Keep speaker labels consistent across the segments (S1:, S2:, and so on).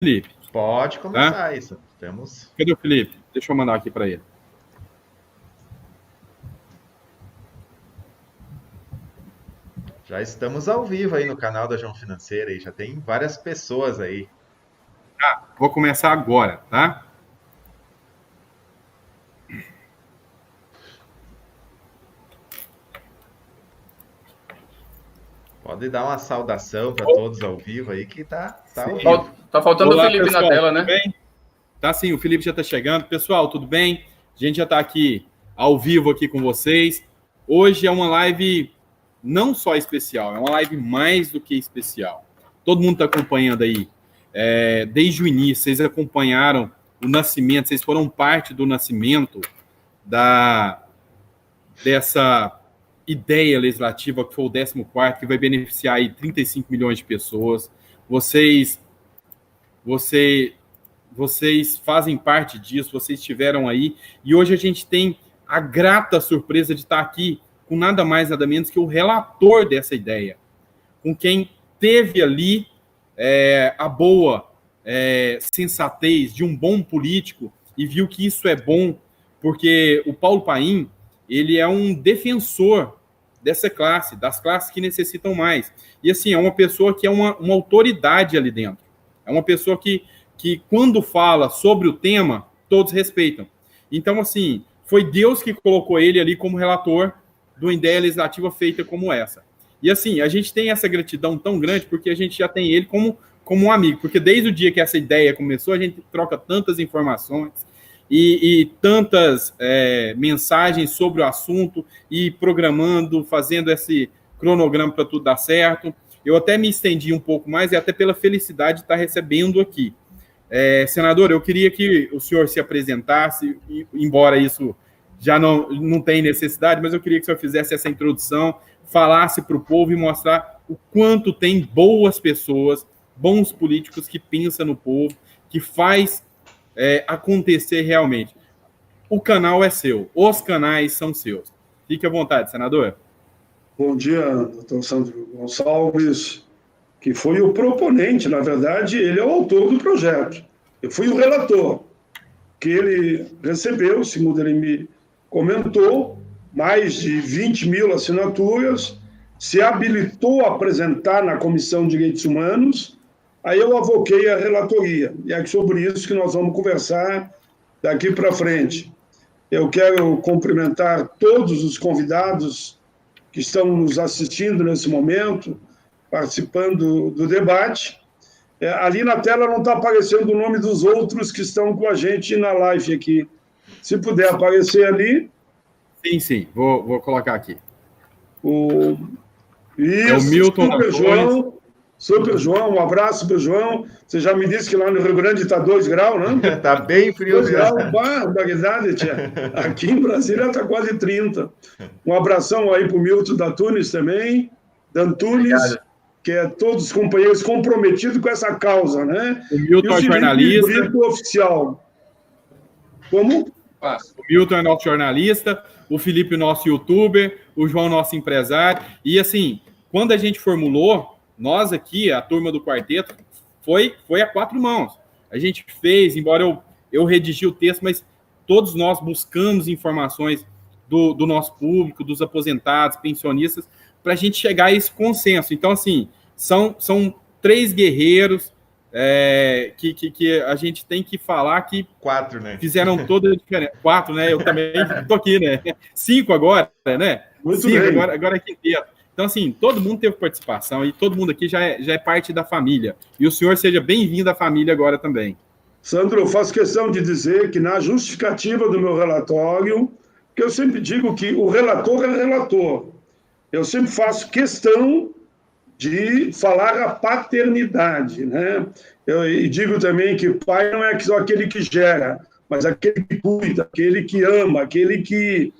S1: Felipe?
S2: Pode começar isso. Temos...
S1: Cadê o Felipe? Deixa eu mandar aqui para ele.
S2: Já estamos ao vivo aí no canal da João Financeira e já tem várias pessoas aí.
S1: Vou começar agora, tá?
S2: Pode dar uma saudação para todos ao vivo aí, que tá ao vivo.
S3: Tá faltando
S1: Olá,
S3: o Felipe
S1: pessoal,
S3: na tela, né?
S1: Bem? Tá sim, o Felipe já está chegando. Pessoal, tudo bem? A gente já está aqui ao vivo aqui com vocês. Hoje é uma live não só especial, é uma live mais do que especial. Todo mundo está acompanhando aí. Desde o início, vocês acompanharam o nascimento, vocês foram parte do nascimento dessa ideia legislativa que foi o 14º, que vai beneficiar aí 35 milhões de pessoas. Vocês fazem parte disso, vocês estiveram aí, e hoje a gente tem a grata surpresa de estar aqui com nada mais, nada menos que o relator dessa ideia, com quem teve ali a boa sensatez de um bom político e viu que isso é bom, porque o Paulo Paim, ele é um defensor dessa classe, das classes que necessitam mais. E assim, é uma pessoa que é uma autoridade ali dentro. É uma pessoa que quando fala sobre o tema, todos respeitam. Então, assim, foi Deus que colocou ele ali como relator de uma ideia legislativa feita como essa. E assim, a gente tem essa gratidão tão grande porque a gente já tem ele como um amigo. Porque desde o dia que essa ideia começou, a gente troca tantas informações e tantas mensagens sobre o assunto e programando, fazendo esse cronograma para tudo dar certo. Eu até me estendi um pouco mais e até pela felicidade de estar recebendo aqui. Senador, eu queria que o senhor se apresentasse, embora isso já não tem necessidade, mas eu queria que o senhor fizesse essa introdução, falasse para o povo e mostrar o quanto tem boas pessoas, bons políticos que pensam no povo, que faz acontecer realmente. O canal é seu, os canais são seus. Fique à vontade, senador.
S4: Bom dia, doutor Sandro Gonçalves, que foi o proponente, na verdade, ele é o autor do projeto. Eu fui o relator, que ele recebeu, segundo ele me comentou, mais de 20 mil assinaturas, se habilitou a apresentar na Comissão de Direitos Humanos, aí eu avoquei a relatoria, e é sobre isso que nós vamos conversar daqui para frente. Eu quero cumprimentar todos os convidados que estão nos assistindo nesse momento, participando do debate. Ali na tela não está aparecendo o nome dos outros que estão com a gente na live aqui. Se puder aparecer ali...
S1: Sim, vou colocar aqui.
S4: Isso,
S1: o Milton
S4: Super João, um abraço, Super João. Você já me disse que lá no Rio Grande está 2 graus, né?
S2: Está bem frio.
S4: 2 graus, barbaridade, tia. Aqui em Brasília está quase 30. Um abração aí para o Milton da Tunes também, da Antunes, obrigado. Que é todos os companheiros comprometidos com essa causa, né?
S1: O Milton é jornalista.
S4: Brito oficial. Como?
S1: O Milton é nosso jornalista, o Felipe nosso youtuber, o João nosso empresário. E assim, quando a gente formulou, nós aqui, a turma do quarteto, foi a 4 mãos. A gente fez, embora eu redigi o texto, mas todos nós buscamos informações do nosso público, dos aposentados, pensionistas, para a gente chegar a esse consenso. Então, assim, são 3 guerreiros que a gente tem que falar que
S2: 4, né?
S1: Fizeram toda a diferença. 4, né? Eu também estou aqui, né? 5 agora, né?
S4: Muito
S1: 5
S4: bem.
S1: agora é quinteto. Então, assim, todo mundo teve participação e todo mundo aqui já é parte da família. E o senhor seja bem-vindo à família agora também.
S4: Sandro, eu faço questão de dizer que na justificativa do meu relatório, que eu sempre digo que o relator é relator. Eu sempre faço questão de falar a paternidade, né? E digo também que o pai não é só aquele que gera, mas aquele que cuida, aquele que ama, aquele que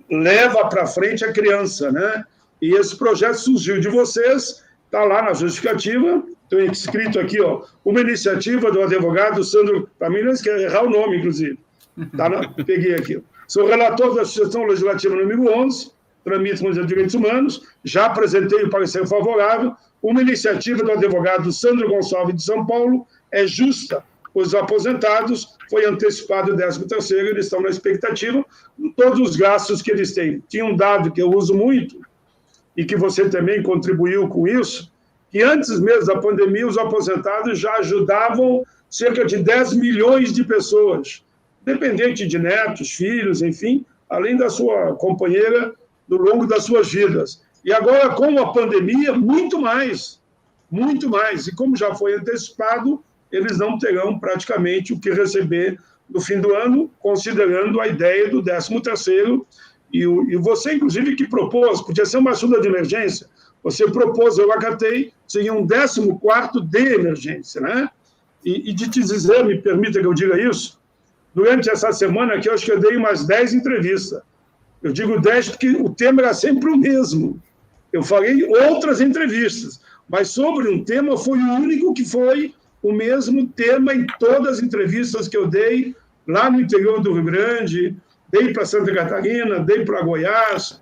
S4: leva para frente a criança, né? E esse projeto surgiu de vocês, está lá na justificativa, estou escrito aqui, ó, uma iniciativa do advogado Sandro, para mim não esquece, errar o nome, inclusive. Tá, peguei aqui. Sou relator da Associação Legislativa número 11, tramite com os direitos humanos, já apresentei o parecer favorável, uma iniciativa do advogado Sandro Gonçalves de São Paulo, é justa. Os aposentados, foi antecipado o 13º, eles estão na expectativa de todos os gastos que eles têm. Tinha um dado que eu uso muito, e que você também contribuiu com isso, que antes mesmo da pandemia, os aposentados já ajudavam cerca de 10 milhões de pessoas, dependente de netos, filhos, enfim, além da sua companheira no longo das suas vidas. E agora, com a pandemia, muito mais. E como já foi antecipado, eles não terão praticamente o que receber no fim do ano, considerando a ideia do 13º. E você, inclusive, que propôs, podia ser uma ajuda de emergência, você propôs, eu acatei, seria um 14º de emergência, né? E de te dizer, me permita que eu diga isso, durante essa semana aqui, eu acho que eu dei umas 10 entrevistas. Eu digo 10 porque o tema era sempre o mesmo. Eu farei outras entrevistas, mas sobre um tema foi o único que foi o mesmo tema em todas as entrevistas que eu dei lá no interior do Rio Grande, dei para Santa Catarina, dei para Goiás,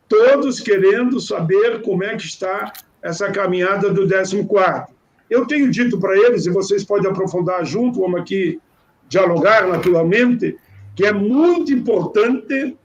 S4: todos querendo saber como é que está essa caminhada do 14º. Eu tenho dito para eles, e vocês podem aprofundar junto, vamos aqui dialogar naturalmente, que é muito importante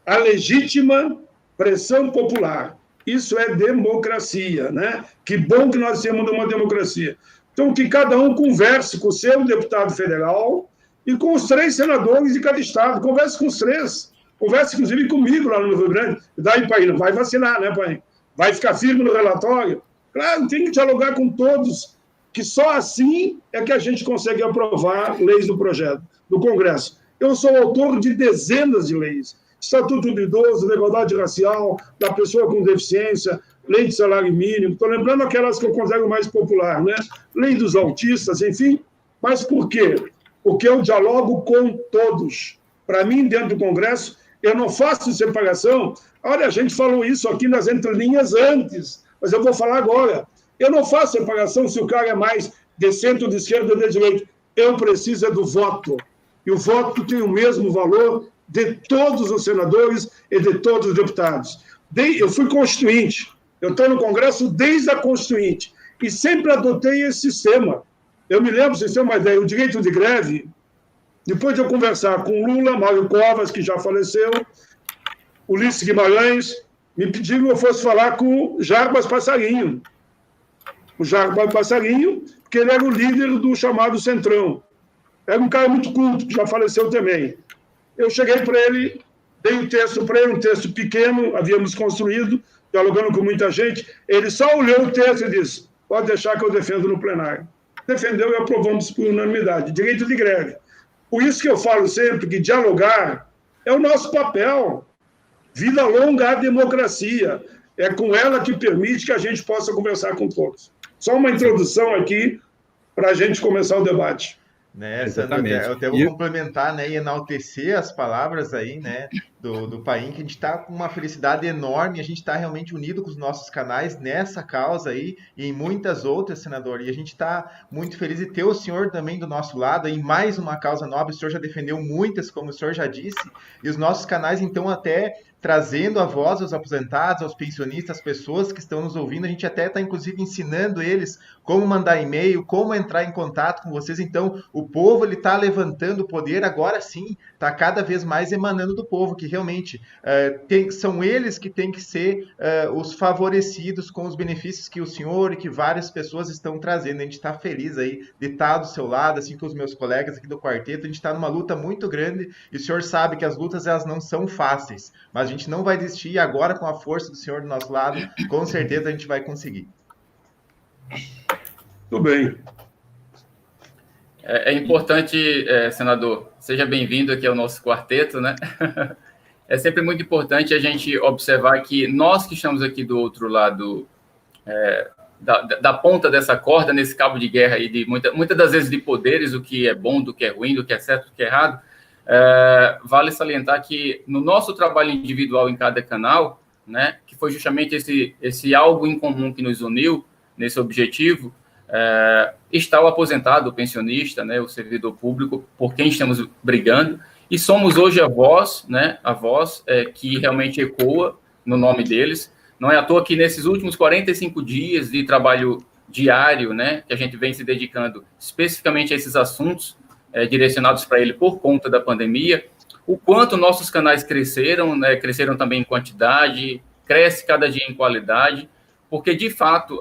S4: a legítima pressão popular. Isso é democracia, né? Que bom que nós temos uma democracia. Então, que cada um converse com o seu deputado federal e com os 3 senadores de cada estado. Converse com os 3. Converse, inclusive, comigo lá no Rio Grande. Daí, pai, não vai vacinar, né, pai? Vai ficar firme no relatório? Claro, tem que dialogar com todos, que só assim é que a gente consegue aprovar leis do projeto, do Congresso. Eu sou autor de dezenas de leis. Estatuto do Idoso, da igualdade racial, da pessoa com deficiência, lei de salário mínimo, estou lembrando aquelas que eu considero mais popular, né? Lei dos autistas, enfim. Mas por quê? Porque eu dialogo com todos. Para mim, dentro do Congresso, eu não faço separação. Olha, a gente falou isso aqui nas entrelinhas antes, mas eu vou falar agora. Eu não faço separação se o cara é mais de centro, de esquerda ou de direita. Eu preciso do voto. E o voto tem o mesmo valor de todos os senadores e de todos os deputados. Eu fui constituinte. Eu estou no Congresso desde a Constituinte e sempre adotei esse sistema. Eu me lembro, vocês têm uma ideia, o direito de greve, depois de eu conversar com Lula, Mário Covas, que já faleceu, Ulisses Guimarães, me pediram que eu fosse falar com o Jarbas Passarinho. O Jarbas Passarinho, porque ele era o líder do chamado Centrão. Era um cara muito culto, que já faleceu também. Eu cheguei para ele, dei o texto para ele, um texto pequeno, havíamos construído, dialogando com muita gente. Ele só olhou o texto e disse: pode deixar que eu defendo no plenário. Defendeu e aprovamos por unanimidade. Direito de greve. Por isso que eu falo sempre que dialogar é o nosso papel. Vida longa à democracia. É com ela que permite que a gente possa conversar com todos. Só uma introdução aqui para a gente começar o debate.
S2: Né, Sandro, eu até vou complementar, né, e enaltecer as palavras aí, né, do Paim, que a gente está com uma felicidade enorme, a gente está realmente unido com os nossos canais nessa causa aí e em muitas outras, senador, e a gente está muito feliz de ter o senhor também do nosso lado em mais uma causa nobre. O senhor já defendeu muitas, como o senhor já disse, e os nossos canais, então, até trazendo a voz aos aposentados, aos pensionistas, às pessoas que estão nos ouvindo. A gente até está, inclusive, ensinando eles como mandar e-mail, como entrar em contato com vocês. Então, o povo está levantando o poder, agora sim, está cada vez mais emanando do povo, que realmente são eles que têm que ser os favorecidos com os benefícios que o senhor e que várias pessoas estão trazendo. A gente está feliz aí de estar do seu lado, assim com os meus colegas aqui do quarteto. A gente está numa luta muito grande e o senhor sabe que as lutas elas não são fáceis, mas a gente não vai desistir, e agora com a força do senhor do nosso lado, com certeza a gente vai conseguir.
S4: Tudo bem.
S3: É importante, senador, seja bem-vindo aqui ao nosso quarteto, né? É sempre muito importante a gente observar que nós que estamos aqui do outro lado da ponta dessa corda, nesse cabo de guerra aí, de muitas das vezes de poderes, o que é bom, do que é ruim, do que é certo, do que é errado, vale salientar que no nosso trabalho individual em cada canal, né, que foi justamente esse algo em comum que nos uniu nesse objetivo, está o aposentado, o pensionista, né, o servidor público, por quem estamos brigando, e somos hoje a voz, né, que realmente ecoa no nome deles. Não é à toa que nesses últimos 45 dias de trabalho diário, né, que a gente vem se dedicando especificamente a esses assuntos direcionados para ele por conta da pandemia, o quanto nossos canais cresceram, né, cresceram também em quantidade, cresce cada dia em qualidade, porque, de fato,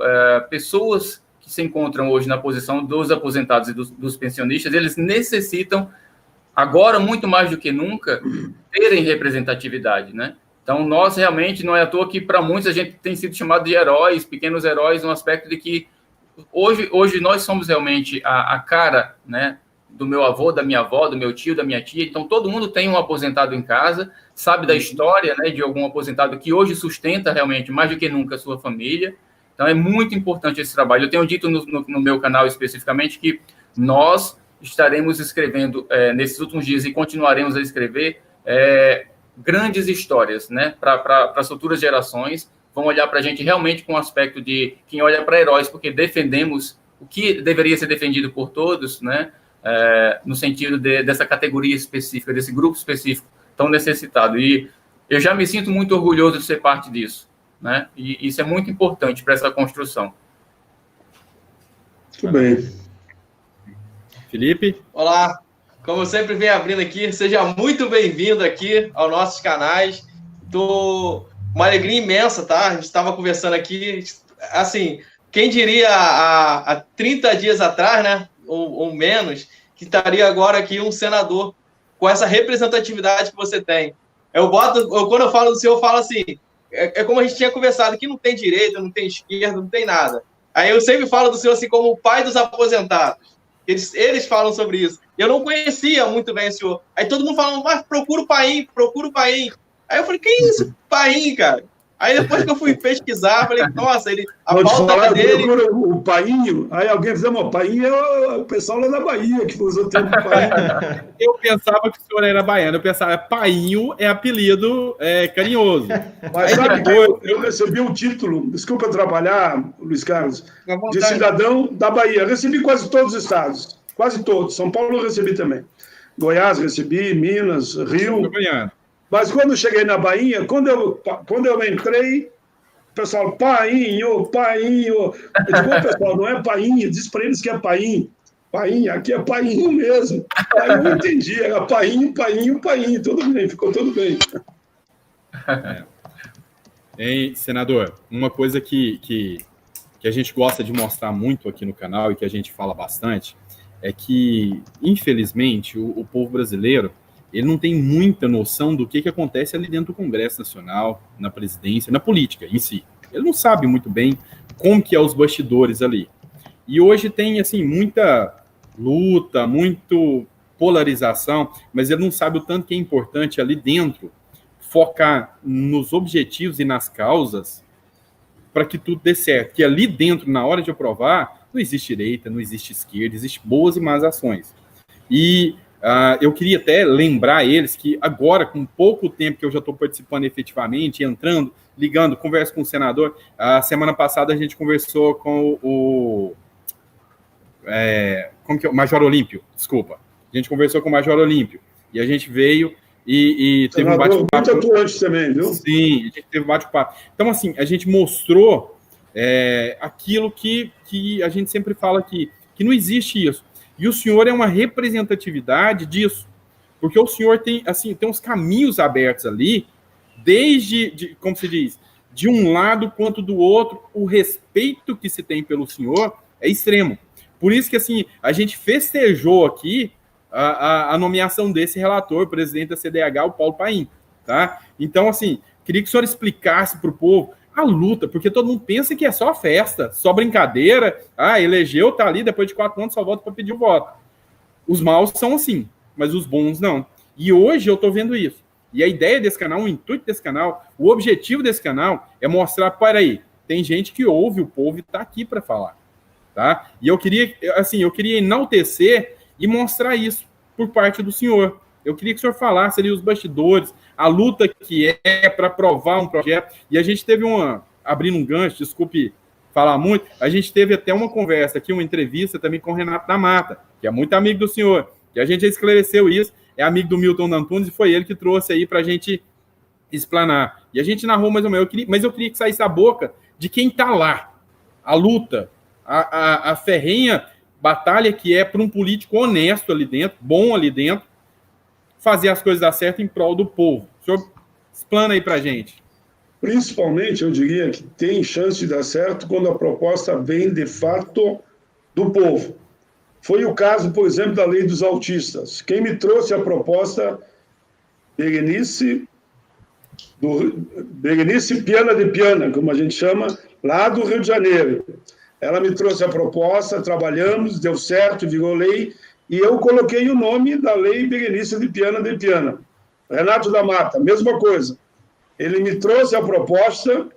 S3: pessoas que se encontram hoje na posição dos aposentados e dos pensionistas, eles necessitam, agora muito mais do que nunca, terem representatividade, né? Então, nós realmente, não é à toa que, para muitos, a gente tem sido chamado de heróis, pequenos heróis, no aspecto de que hoje nós somos realmente a cara, né, do meu avô, da minha avó, do meu tio, da minha tia. Então, todo mundo tem um aposentado em casa, sabe da história, né, de algum aposentado que hoje sustenta realmente, mais do que nunca, a sua família. Então, é muito importante esse trabalho. Eu tenho dito no meu canal especificamente que nós estaremos escrevendo nesses últimos dias e continuaremos a escrever grandes histórias, né, para as futuras gerações. Vão olhar para a gente realmente com o aspecto de quem olha para heróis, porque defendemos o que deveria ser defendido por todos, né, no sentido dessa categoria específica, desse grupo específico tão necessitado. E eu já me sinto muito orgulhoso de ser parte disso, né, e isso é muito importante para essa construção.
S4: Muito bem.
S1: Felipe?
S5: Olá, como eu sempre venho abrindo aqui, seja muito bem-vindo aqui aos nossos canais. Uma alegria imensa, tá? A gente estava conversando aqui, assim, quem diria há 30 dias atrás, né, ou menos, que estaria agora aqui um senador com essa representatividade que você tem. Quando eu falo do senhor, eu falo assim, é como a gente tinha conversado, que não tem direita, não tem esquerda, não tem nada. Aí eu sempre falo do senhor assim como o pai dos aposentados. Eles falam sobre isso. Eu não conhecia muito bem o senhor. Aí todo mundo falando, mas procura o Paim. Aí eu falei, que isso, Paim, cara? Aí depois que eu fui pesquisar, falei, nossa, a pauta dele...
S4: O Painho, aí alguém fez, o Painho é o pessoal lá da Bahia que usa o termo Painho.
S1: Eu pensava que o senhor era baiano, eu pensava, Painho é apelido carinhoso.
S4: Mas sabe que eu recebi um título, desculpa atrapalhar, Luiz Carlos, de cidadão da Bahia. Eu recebi quase todos os estados, quase todos. São Paulo eu recebi também. Goiás recebi, Minas, Rio... Mas quando eu cheguei na Bahia, quando eu entrei, o pessoal, Painho. Eu digo, pessoal, não é Painho, diz para eles que é Paim. Paim, aqui é Painho mesmo. Aí eu não entendi, era Painho. Tudo bem, ficou tudo bem.
S1: Hein, senador, uma coisa que a gente gosta de mostrar muito aqui no canal e que a gente fala bastante é que, infelizmente, o povo brasileiro ele não tem muita noção do que acontece ali dentro do Congresso Nacional, na presidência, na política em si. Ele não sabe muito bem como que é os bastidores ali. E hoje tem, assim, muita luta, muito polarização, mas ele não sabe o tanto que é importante ali dentro focar nos objetivos e nas causas para que tudo dê certo. Que ali dentro, na hora de aprovar, não existe direita, não existe esquerda, existe boas e más ações. E eu queria até lembrar eles que agora, com pouco tempo que eu já estou participando efetivamente, entrando, ligando, converso com o senador. A semana passada a gente conversou com o Major Olímpio, desculpa. A gente conversou com o Major Olímpio e a gente veio e teve um bate-papo.
S4: Muito atuante também, viu?
S1: Sim, a gente teve um bate-papo. Então, assim, a gente mostrou aquilo que a gente sempre fala aqui, que não existe isso. E o senhor é uma representatividade disso, porque o senhor tem uns caminhos abertos ali, desde, como se diz, de um lado quanto do outro, o respeito que se tem pelo senhor é extremo. Por isso que, assim, a gente festejou aqui a nomeação desse relator, presidente da CDH, o Paulo Paim, tá? Então, assim, queria que o senhor explicasse para o povo a luta, porque todo mundo pensa que é só festa, só brincadeira, elegeu, tá ali, depois de 4 anos só volta para pedir o voto. Os maus são assim, mas os bons não. E hoje eu tô vendo isso. E a ideia desse canal, o intuito desse canal, o objetivo desse canal é mostrar, peraí, tem gente que ouve o povo e tá aqui para falar, tá? E eu queria enaltecer e mostrar isso por parte do senhor. Eu queria que o senhor falasse ali os bastidores, a luta que é para aprovar um projeto. E a gente teve abrindo um gancho, desculpe falar muito, a gente teve até uma conversa aqui, uma entrevista também com o Renato da Mata, que é muito amigo do senhor, e a gente já esclareceu isso, é amigo do Milton Antunes, e foi ele que trouxe aí para a gente explanar. E a gente narrou mais ou menos, mas eu queria que saísse a boca de quem está lá, a luta, a ferrenha batalha que é para um político honesto ali dentro, bom ali dentro, fazer as coisas dar certo em prol do povo. O senhor explana aí para a gente.
S4: Principalmente, eu diria que tem chance de dar certo quando a proposta vem, de fato, do povo. Foi o caso, por exemplo, da lei dos autistas. Quem me trouxe a proposta, Berenice Piana de Piana, como a gente chama, lá do Rio de Janeiro. Ela me trouxe a proposta, trabalhamos, deu certo, virou lei, e eu coloquei o nome da lei Berenice de Piana de Piana. Renato da Mata, mesma coisa. Ele me trouxe a proposta,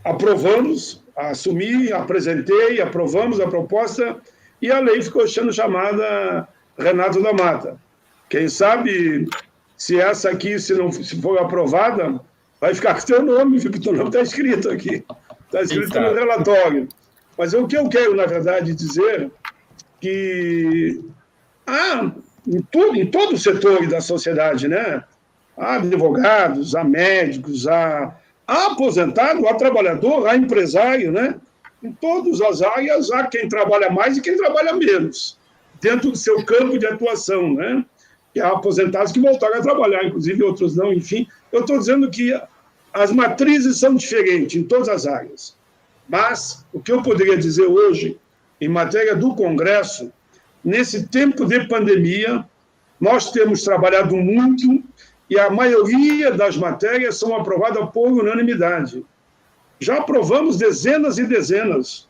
S4: aprovamos, assumi, apresentei, aprovamos a proposta, e a lei ficou sendo chamada Renato da Mata. Quem sabe, se essa aqui, se for aprovada, vai ficar com o teu nome, porque o teu nome está escrito aqui. Está escrito no relatório. Mas o que eu quero, na verdade, dizer que em todo o setor da sociedade, né? Há advogados, há médicos, há aposentado, há trabalhador, há empresário, né? Em todas as áreas há quem trabalha mais e quem trabalha menos, dentro do seu campo de atuação, né? Que há aposentados que voltaram a trabalhar, inclusive outros não, enfim. Eu estou dizendo que as matrizes são diferentes em todas as áreas. Mas o que eu poderia dizer hoje, em matéria do Congresso, nesse tempo de pandemia, nós temos trabalhado muito e a maioria das matérias são aprovadas por unanimidade. Já aprovamos dezenas e dezenas.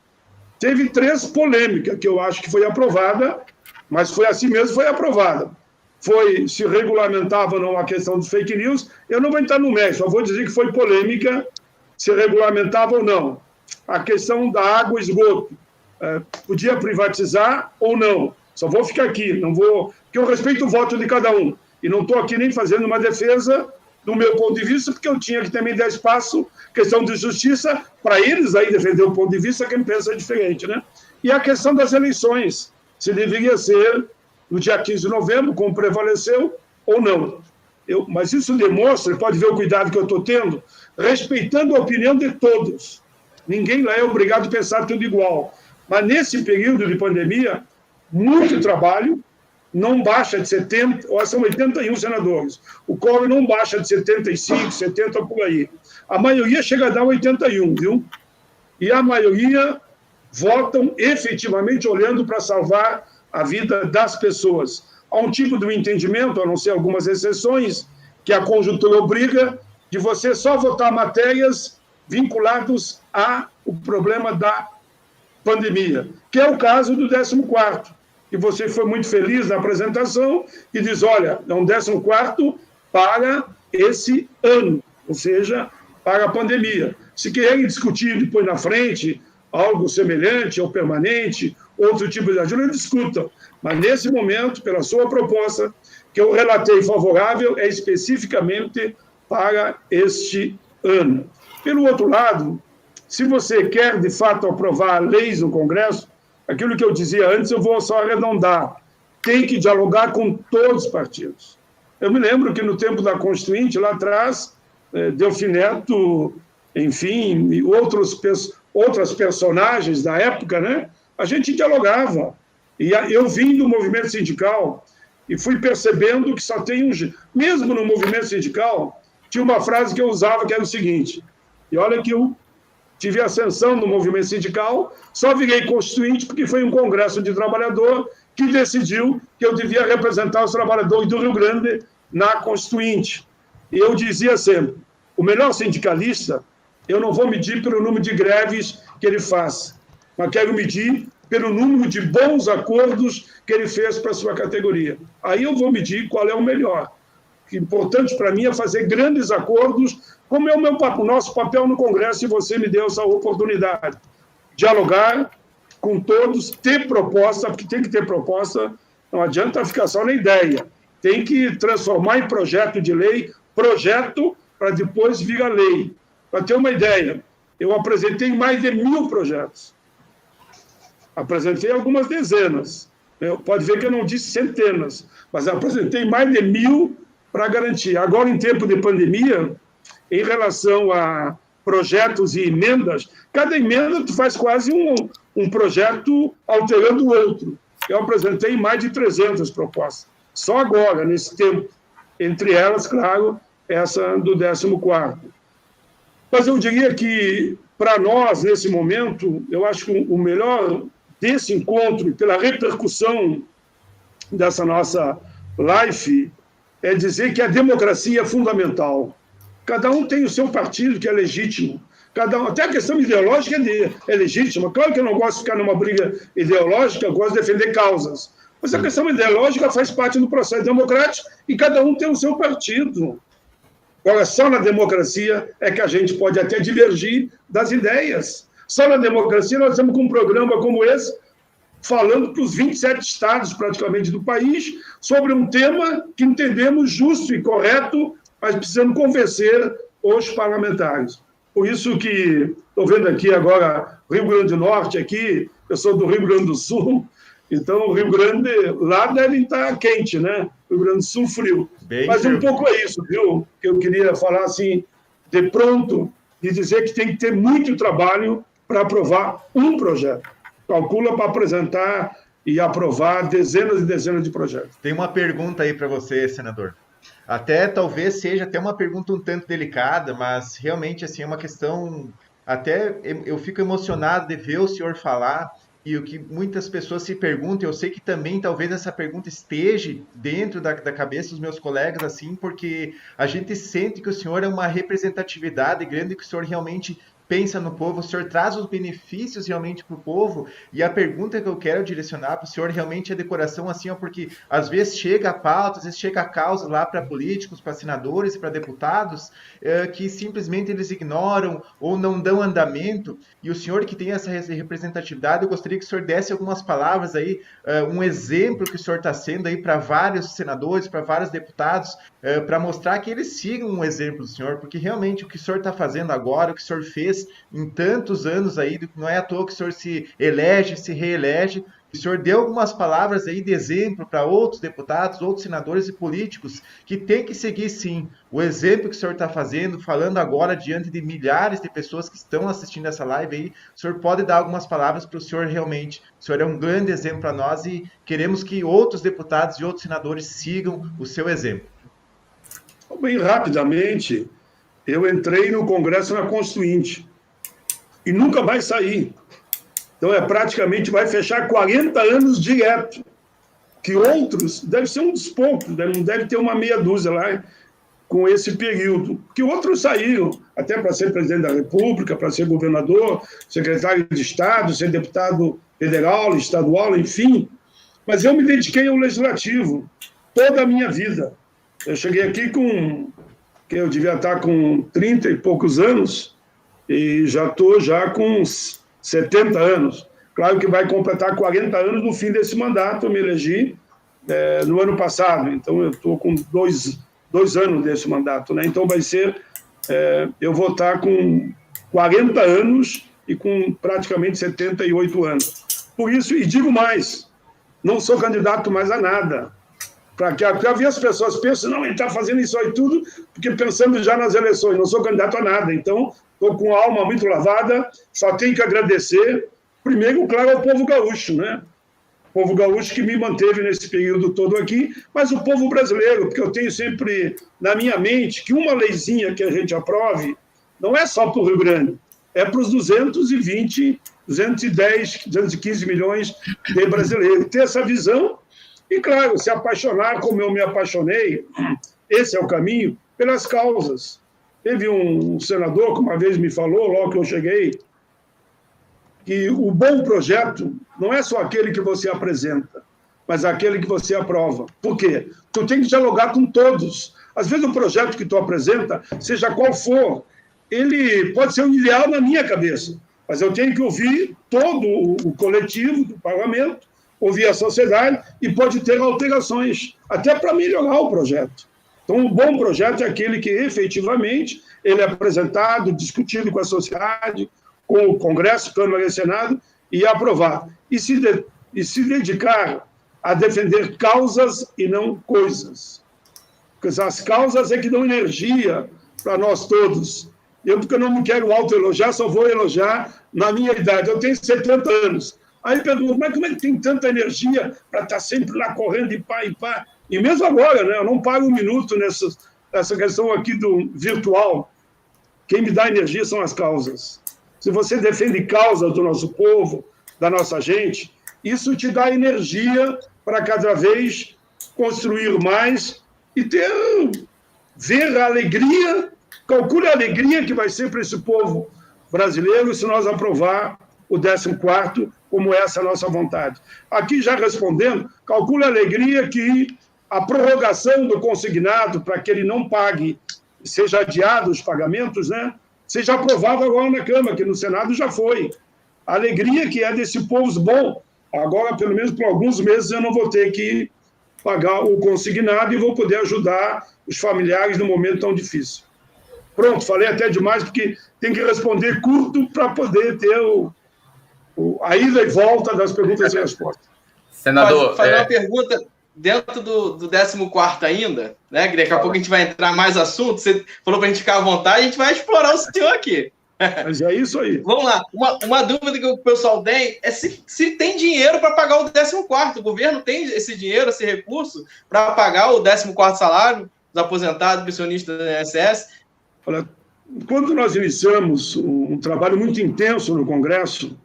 S4: Teve 3 polêmicas que eu acho que foi aprovada, mas foi assim mesmo, foi aprovada. Foi se regulamentava ou não a questão dos fake news, eu não vou entrar no mérito, só vou dizer que foi polêmica, se regulamentava ou não. A questão da água e esgoto, podia privatizar ou não, só vou ficar aqui, não vou, porque eu respeito o voto de cada um, e não estou aqui nem fazendo uma defesa do meu ponto de vista, porque eu tinha que também dar espaço, questão de justiça, para eles aí defender o ponto de vista, quem pensa diferente, né? E a questão das eleições, se deveria ser no dia 15 de novembro, como prevaleceu, ou não. Mas isso demonstra, pode ver o cuidado que eu estou tendo, respeitando a opinião de todos. Ninguém lá é obrigado a pensar tudo igual. Mas nesse período de pandemia, muito trabalho, não baixa de 70, ou são 81 senadores. O quórum não baixa de 75, 70 por aí. A maioria chega a dar 81, viu? E a maioria votam efetivamente olhando para salvar a vida das pessoas. Há um tipo de entendimento, a não ser algumas exceções, que a conjuntura obriga de você só votar matérias vinculadas ao problema da pandemia, que é o caso do 14º, que você foi muito feliz na apresentação e diz, olha, é um 14º para esse ano, ou seja, para a pandemia. Se querem discutir depois na frente algo semelhante ou permanente, outro tipo de ajuda, discutam. Mas, nesse momento, pela sua proposta, que eu relatei favorável, é especificamente para este ano. Pelo outro lado, se você quer, de fato, aprovar leis no Congresso, aquilo que eu dizia antes, eu vou só arredondar. Tem que dialogar com todos os partidos. Eu me lembro que no tempo da Constituinte, lá atrás, Delfim Neto, enfim, e outras personagens da época, né? A gente dialogava. E eu vim do movimento sindical e fui percebendo que só tem mesmo no movimento sindical, tinha uma frase que eu usava que era o seguinte, e olha que eu tive ascensão no movimento sindical, só virei constituinte porque foi um congresso de trabalhador que decidiu que eu devia representar os trabalhadores do Rio Grande na Constituinte. E eu dizia sempre, o melhor sindicalista, eu não vou medir pelo número de greves que ele faz, mas quero medir pelo número de bons acordos que ele fez para a sua categoria. Aí eu vou medir qual é o melhor. O importante para mim é fazer grandes acordos, como é o nosso papel no Congresso, e você me deu essa oportunidade. Dialogar com todos, ter proposta, porque tem que ter proposta, não adianta ficar só na ideia. Tem que transformar em projeto de lei, projeto para depois vir a lei. Para ter uma ideia, eu apresentei mais de 1000 projetos. Apresentei algumas dezenas. Pode ver que eu não disse centenas, mas apresentei mais de 1000 para garantir. Agora, em tempo de pandemia, em relação a projetos e emendas, cada emenda tu faz quase um projeto alterando o outro. Eu apresentei mais de 300 propostas, só agora, nesse tempo. Entre elas, claro, essa do 14º. Mas eu diria que, para nós, nesse momento, eu acho que o melhor desse encontro, pela repercussão dessa nossa live, é dizer que a democracia é fundamental. Cada um tem o seu partido, que é legítimo. Até a questão ideológica é legítima. Claro que eu não gosto de ficar numa briga ideológica, eu gosto de defender causas. Mas a questão ideológica faz parte do processo democrático e cada um tem o seu partido. Agora, só na democracia é que a gente pode até divergir das ideias. Só na democracia nós estamos com um programa como esse, falando para os 27 estados, praticamente, do país, sobre um tema que entendemos justo e correto, mas precisamos convencer os parlamentares. Por isso que estou vendo aqui agora Rio Grande do Norte, aqui, eu sou do Rio Grande do Sul, então o Rio Grande, lá deve estar quente, né? Rio Grande do Sul, frio. Mas um pouco é isso, viu? Que eu queria falar assim, de pronto, e dizer que tem que ter muito trabalho para aprovar um projeto. Calcula para apresentar e aprovar dezenas e dezenas de projetos.
S2: Tem uma pergunta aí para você, senador. Até talvez seja até uma pergunta um tanto delicada, mas realmente assim é uma questão, até eu fico emocionado de ver o senhor falar, e o que muitas pessoas se perguntam, eu sei que também talvez essa pergunta esteja dentro da cabeça dos meus colegas, assim, porque a gente sente que o senhor é uma representatividade grande, que o senhor realmente pensa no povo, o senhor traz os benefícios realmente para o povo, e a pergunta que eu quero direcionar para o senhor realmente é de coração, assim, ó, porque às vezes chega a pauta, às vezes chega a causa lá para políticos, para senadores e para deputados, que simplesmente eles ignoram ou não dão andamento, e o senhor que tem essa representatividade, eu gostaria que o senhor desse algumas palavras aí, um exemplo que o senhor está sendo aí para vários senadores, para vários deputados, para mostrar que eles sigam um exemplo do senhor, porque realmente o que o senhor está fazendo agora, o que o senhor fez em tantos anos aí, não é à toa que o senhor se elege, se reelege, o senhor deu algumas palavras aí de exemplo para outros deputados, outros senadores e políticos que tem que seguir sim o exemplo que o senhor está fazendo, falando agora diante de milhares de pessoas que estão assistindo essa live aí, o senhor pode dar algumas palavras para o senhor realmente, o senhor é um grande exemplo para nós e queremos que outros deputados e outros senadores sigam o seu exemplo.
S4: Bem rapidamente, eu entrei no Congresso na Constituinte e nunca mais saí. Então, praticamente vai fechar 40 anos direto, que outros, deve ser um dos poucos, não deve ter uma meia dúzia lá com esse período, que outros saíram, até para ser presidente da República, para ser governador, secretário de Estado, ser deputado federal, estadual, enfim. Mas eu me dediquei ao Legislativo toda a minha vida. Eu cheguei aqui que eu devia estar com 30 e poucos anos, e já estou com uns 70 anos. Claro que vai completar 40 anos no fim desse mandato, eu me elegi no ano passado, então eu estou com dois anos desse mandato, né? Então vai ser, eu vou estar com 40 anos e com praticamente 78 anos. Por isso, e digo mais, não sou candidato mais a nada. Para ver as pessoas pensam, não, ele está fazendo isso aí tudo, porque pensando já nas eleições, não sou candidato a nada, então estou com a alma muito lavada, só tenho que agradecer, primeiro, claro, ao povo gaúcho, né? O povo gaúcho que me manteve nesse período todo aqui, mas o povo brasileiro, porque eu tenho sempre na minha mente que uma leizinha que a gente aprove não é só para o Rio Grande, é para os 220, 210, 215 milhões de brasileiros. Ter essa visão e, claro, se apaixonar como eu me apaixonei, esse é o caminho, pelas causas. Teve um senador que uma vez me falou, logo que eu cheguei, que o bom projeto não é só aquele que você apresenta, mas aquele que você aprova. Por quê? Tu tem que dialogar com todos. Às vezes o projeto que tu apresenta, seja qual for, ele pode ser um ideal na minha cabeça, mas eu tenho que ouvir todo o coletivo do parlamento, ouvir a sociedade e pode ter alterações, até para melhorar o projeto. Então, um bom projeto é aquele que, efetivamente, ele é apresentado, discutido com a sociedade, com o Congresso, Câmara e Senado, e aprovado. E se dedicar a defender causas e não coisas. Porque as causas é que dão energia para nós todos. Eu, porque eu não me quero autoelogiar, só vou elogiar na minha idade. Eu tenho 70 anos. Aí pergunto, mas como é que tem tanta energia para estar sempre lá correndo de pá em pá? E mesmo agora, né, eu não paro um minuto nessa questão aqui do virtual. Quem me dá energia são as causas. Se você defende causas do nosso povo, da nossa gente, isso te dá energia para cada vez construir mais e ver a alegria, calcule a alegria que vai ser para esse povo brasileiro se nós aprovar o 14º, como essa é a nossa vontade. Aqui, já respondendo, calcule a alegria que a prorrogação do consignado, para que ele não pague, seja adiado os pagamentos, né, seja aprovado agora na Câmara, que no Senado já foi. A alegria que é desse povo bom. Agora, pelo menos por alguns meses, eu não vou ter que pagar o consignado e vou poder ajudar os familiares num momento tão difícil. Pronto, falei até demais, porque tem que responder curto para poder ter a ida e volta das perguntas e respostas.
S5: Senador, fazer uma pergunta dentro do 14º ainda, né? Que daqui a pouco a gente vai entrar mais assuntos. Você falou para a gente ficar à vontade, a gente vai explorar o senhor aqui.
S4: Mas é isso aí.
S5: Vamos lá. Uma dúvida que o pessoal tem é se tem dinheiro para pagar o 14º. O governo tem esse dinheiro, esse recurso para pagar o 14º salário dos aposentados, pensionistas do INSS?
S4: Olha, quando nós iniciamos um trabalho muito intenso no Congresso,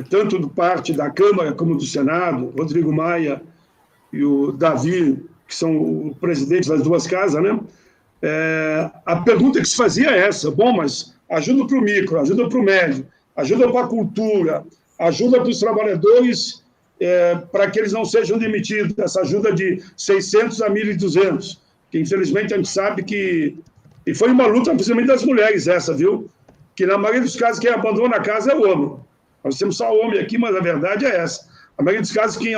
S4: tanto do parte da Câmara como do Senado, Rodrigo Maia e o Davi, que são os presidentes das duas casas, né? A pergunta que se fazia é essa: bom, mas ajuda para o micro, ajuda para o médio, ajuda para a cultura, ajuda para os trabalhadores para que eles não sejam demitidos, essa ajuda de 600 a 1.200, que infelizmente a gente sabe que... E foi uma luta, principalmente das mulheres essa, viu? Que na maioria dos casos quem abandona a casa é o homem. Nós temos só homem aqui, mas a verdade é essa. Na maioria dos casos quem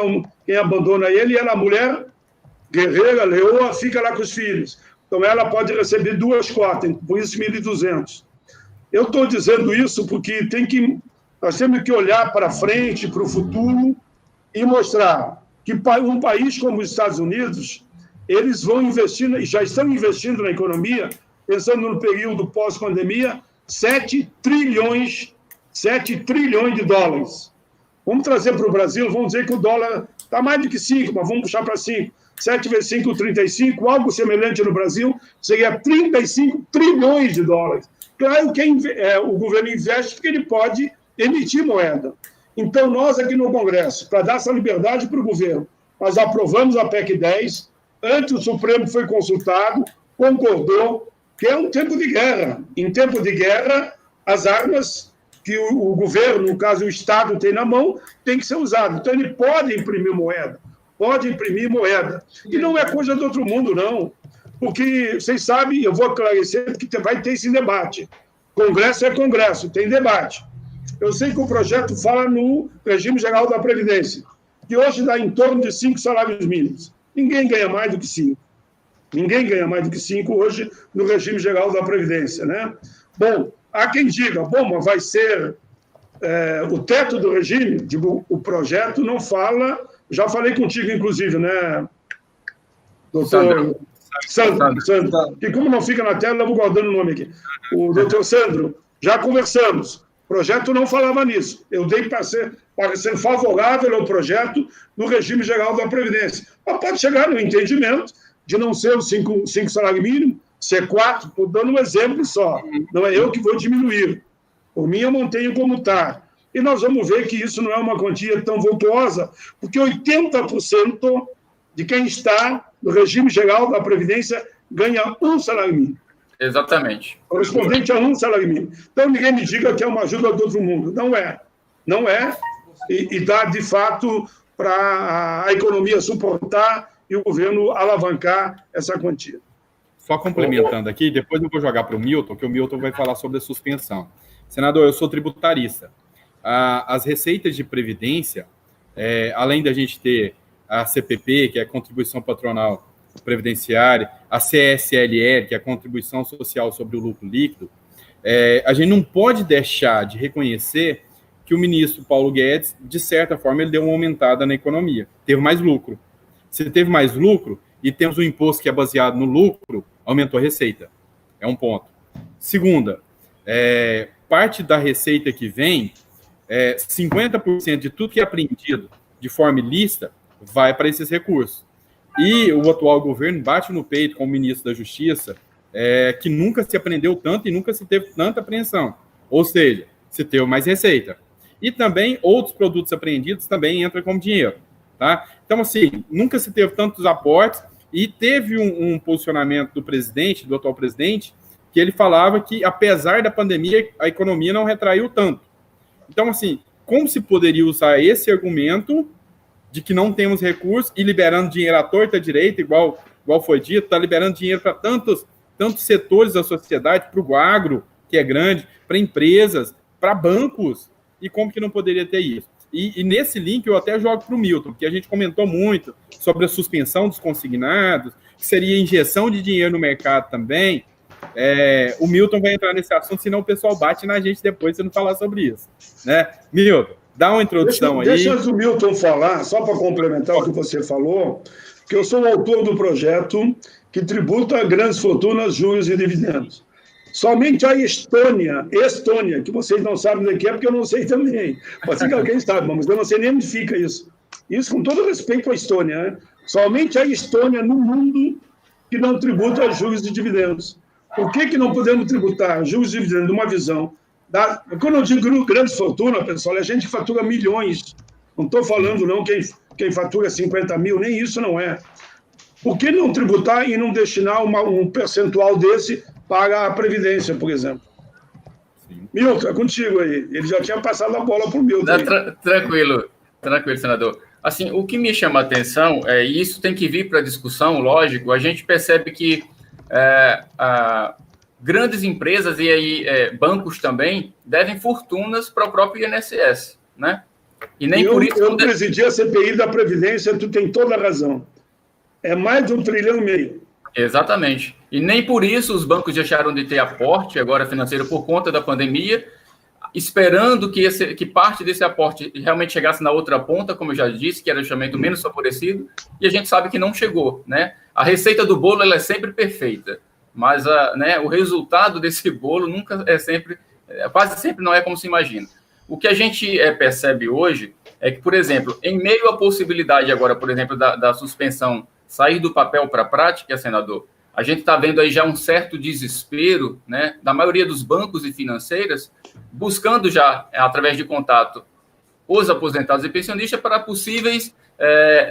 S4: abandona ele é a mulher guerreira, leoa, fica lá com os filhos. Então ela pode receber 2 cotas, por isso 1.200. Eu estou dizendo isso porque nós temos que olhar para frente, para o futuro, e mostrar que um país como os Estados Unidos, eles vão investir, e já estão investindo na economia, pensando no período pós-pandemia, 7 trilhões de dólares. Vamos trazer para o Brasil, vamos dizer que o dólar está mais do que 5, mas vamos puxar para 5. 7 vezes 5, 35, algo semelhante no Brasil, seria 35 trilhões de dólares. Claro que o governo investe porque ele pode emitir moeda. Então, nós aqui no Congresso, para dar essa liberdade para o governo, nós aprovamos a PEC 10, antes o Supremo foi consultado, concordou, que é um tempo de guerra. Em tempo de guerra, as armas que o governo, no caso o Estado, tem na mão, tem que ser usado. Então, ele pode imprimir moeda. E não é coisa do outro mundo, não. Porque, vocês sabem, eu vou esclarecer, que vai ter esse debate. Congresso é Congresso, tem debate. Eu sei que o projeto fala no regime geral da Previdência, que hoje dá em torno de 5 salários mínimos. Ninguém ganha mais do que 5. Ninguém ganha mais do que 5 hoje no regime geral da Previdência, né? Bom, há quem diga, mas vai ser o teto do regime. Digo, o projeto não fala... Já falei contigo, inclusive, né, doutor Sandro, que como não fica na tela, eu vou guardando o nome aqui. O doutor Sandro, já conversamos. O projeto não falava nisso. Eu dei para ser favorável ao projeto no regime geral da Previdência. Mas pode chegar no entendimento de não ser os 5 salários mínimos, ser 4, estou dando um exemplo só. Não é eu que vou diminuir. Por mim, eu mantenho como está. E nós vamos ver que isso não é uma quantia tão vultuosa, porque 80% de quem está no regime geral da Previdência ganha 1 salário mínimo.
S3: Exatamente.
S4: Correspondente a 1 salário mínimo. Então, ninguém me diga que é uma ajuda do outro mundo. Não é. Não é. E dá, de fato, para a economia suportar e o governo alavancar essa quantia.
S1: Só complementando aqui, depois eu vou jogar para o Milton, que o Milton vai falar sobre a suspensão. Senador, eu sou tributarista. As receitas de previdência, além da gente ter a CPP, que é a contribuição patronal previdenciária, a CSLL, que é a contribuição social sobre o lucro líquido, a gente não pode deixar de reconhecer que o ministro Paulo Guedes, de certa forma, ele deu uma aumentada na economia, teve mais lucro. Se teve mais lucro e temos um imposto que é baseado no lucro, aumentou a receita. É um ponto. Segunda, parte da receita que vem, 50% de tudo que é apreendido de forma ilícita vai para esses recursos. E o atual governo bate no peito com o ministro da Justiça, que nunca se apreendeu tanto e nunca se teve tanta apreensão. Ou seja, se teve mais receita. E também outros produtos apreendidos também entram como dinheiro. Tá? Então, assim, nunca se teve tantos aportes e teve um posicionamento do presidente, do atual presidente, que ele falava que, apesar da pandemia, a economia não retraiu tanto. Então, assim, como se poderia usar esse argumento de que não temos recursos e liberando dinheiro à torta à direita, igual foi dito, está liberando dinheiro para tantos setores da sociedade, para o agro, que é grande, para empresas, para bancos, e como que não poderia ter isso? E nesse link eu até jogo para o Milton, porque a gente comentou muito sobre a suspensão dos consignados, que seria injeção de dinheiro no mercado também. O Milton vai entrar nesse assunto, senão o pessoal bate na gente depois se não falar sobre isso. Né? Milton, dá uma introdução aí.
S4: Deixa o Milton falar, só para complementar o que você falou, que eu sou o autor do projeto que tributa grandes fortunas, juros e dividendos. Somente a Estônia, que vocês não sabem daqui, é porque eu não sei também. Pode ser que alguém saiba, mas eu não sei nem onde fica isso. Isso com todo respeito à Estônia. Né? Somente a Estônia no mundo que não tributa juros e dividendos. Por que não podemos tributar juros e dividendos numa visão? Quando eu digo grandes fortunas, pessoal, é gente que fatura milhões. Não estou falando, não, quem fatura 50 mil, nem isso não é. Por que não tributar e não destinar um percentual desse para a Previdência, por exemplo? Sim. Milton, é contigo aí. Ele já tinha passado a bola para o Milton.
S3: Tranquilo, senador. Assim, o que me chama a atenção, e isso tem que vir para a discussão, lógico, a gente percebe que grandes empresas e aí bancos também devem fortunas para o próprio INSS, né? E nem por isso...
S4: Eu presidi a CPI da Previdência, tu tem toda a razão. É mais de 1,5 trilhão.
S3: Exatamente. E nem por isso os bancos deixaram de ter aporte agora financeiro por conta da pandemia, esperando que parte desse aporte realmente chegasse na outra ponta, como eu já disse, que era justamente o menos favorecido, e a gente sabe que não chegou, né? A receita do bolo ela é sempre perfeita, mas o resultado desse bolo nunca quase sempre não é como se imagina. O que a gente percebe hoje é que, por exemplo, em meio à possibilidade agora, por exemplo, da suspensão sair do papel para a prática, senador, a gente está vendo aí já um certo desespero, né, da maioria dos bancos e financeiras, buscando já, através de contato, os aposentados e pensionistas para possíveis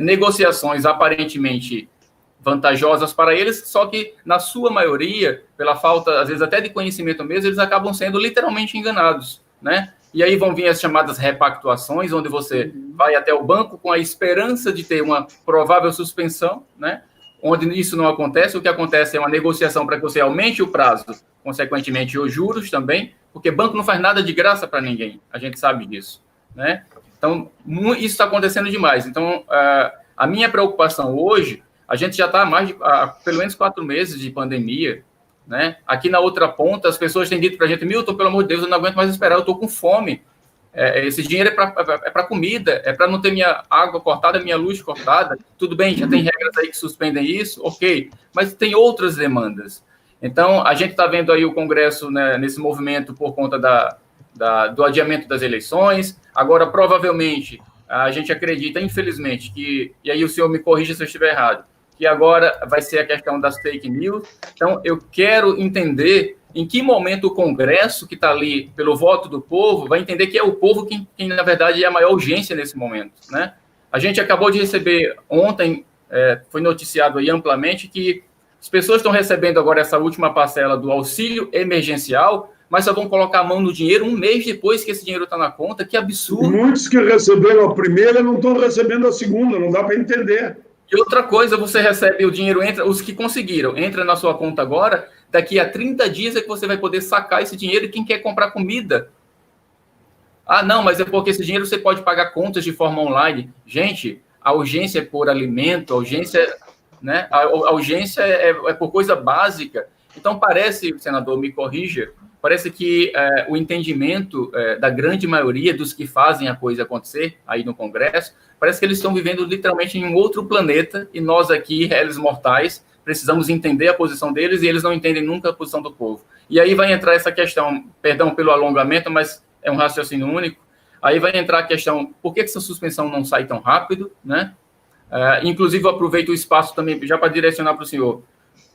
S3: negociações aparentemente vantajosas para eles, só que, na sua maioria, pela falta, às vezes, até de conhecimento mesmo, eles acabam sendo literalmente enganados, né? E aí vão vir as chamadas repactuações, onde você vai até o banco com a esperança de ter uma provável suspensão, né? Onde isso não acontece, o que acontece é uma negociação para que você aumente o prazo, consequentemente os juros também, porque banco não faz nada de graça para ninguém, a gente sabe disso, né? Então, isso está acontecendo demais. Então, a minha preocupação hoje, a gente já está há pelo menos 4 meses de pandemia, né? Aqui na outra ponta, as pessoas têm dito para a gente, Milton, pelo amor de Deus, eu não aguento mais esperar, eu estou com fome. Esse dinheiro é para comida, é para não ter minha água cortada, minha luz cortada. Tudo bem, já tem regras aí que suspendem isso, ok, mas tem outras demandas. Então, a gente está vendo aí o Congresso, né, nesse movimento por conta do adiamento das eleições. Agora, provavelmente, a gente acredita, infelizmente, e aí o senhor me corrija se eu estiver errado, que agora vai ser a questão das fake news. Então, eu quero entender em que momento o Congresso, que está ali pelo voto do povo, vai entender que é o povo quem na verdade, é a maior urgência nesse momento, né? A gente acabou de receber ontem, foi noticiado aí amplamente, que as pessoas estão recebendo agora essa última parcela do auxílio emergencial, mas só vão colocar a mão no dinheiro 1 mês depois que esse dinheiro está na conta. Que absurdo!
S4: Muitos que receberam a primeira não estão recebendo a segunda, não dá para entender.
S3: E outra coisa, você recebe o dinheiro, os que conseguiram, entra na sua conta agora, daqui a 30 dias é que você vai poder sacar esse dinheiro e quem quer comprar comida. Ah, não, mas é porque esse dinheiro você pode pagar contas de forma online. Gente, a urgência é por alimento, a urgência, né? A urgência é por coisa básica. Então parece, senador, me corrija, parece que o entendimento da grande maioria dos que fazem a coisa acontecer aí no Congresso, parece que eles estão vivendo literalmente em um outro planeta e nós aqui, réis mortais, precisamos entender a posição deles e eles não entendem nunca a posição do povo. E aí vai entrar essa questão, perdão pelo alongamento, mas é um raciocínio único. Aí vai entrar a questão, por que essa suspensão não sai tão rápido, né? Inclusive, eu aproveito o espaço também já para direcionar para o senhor.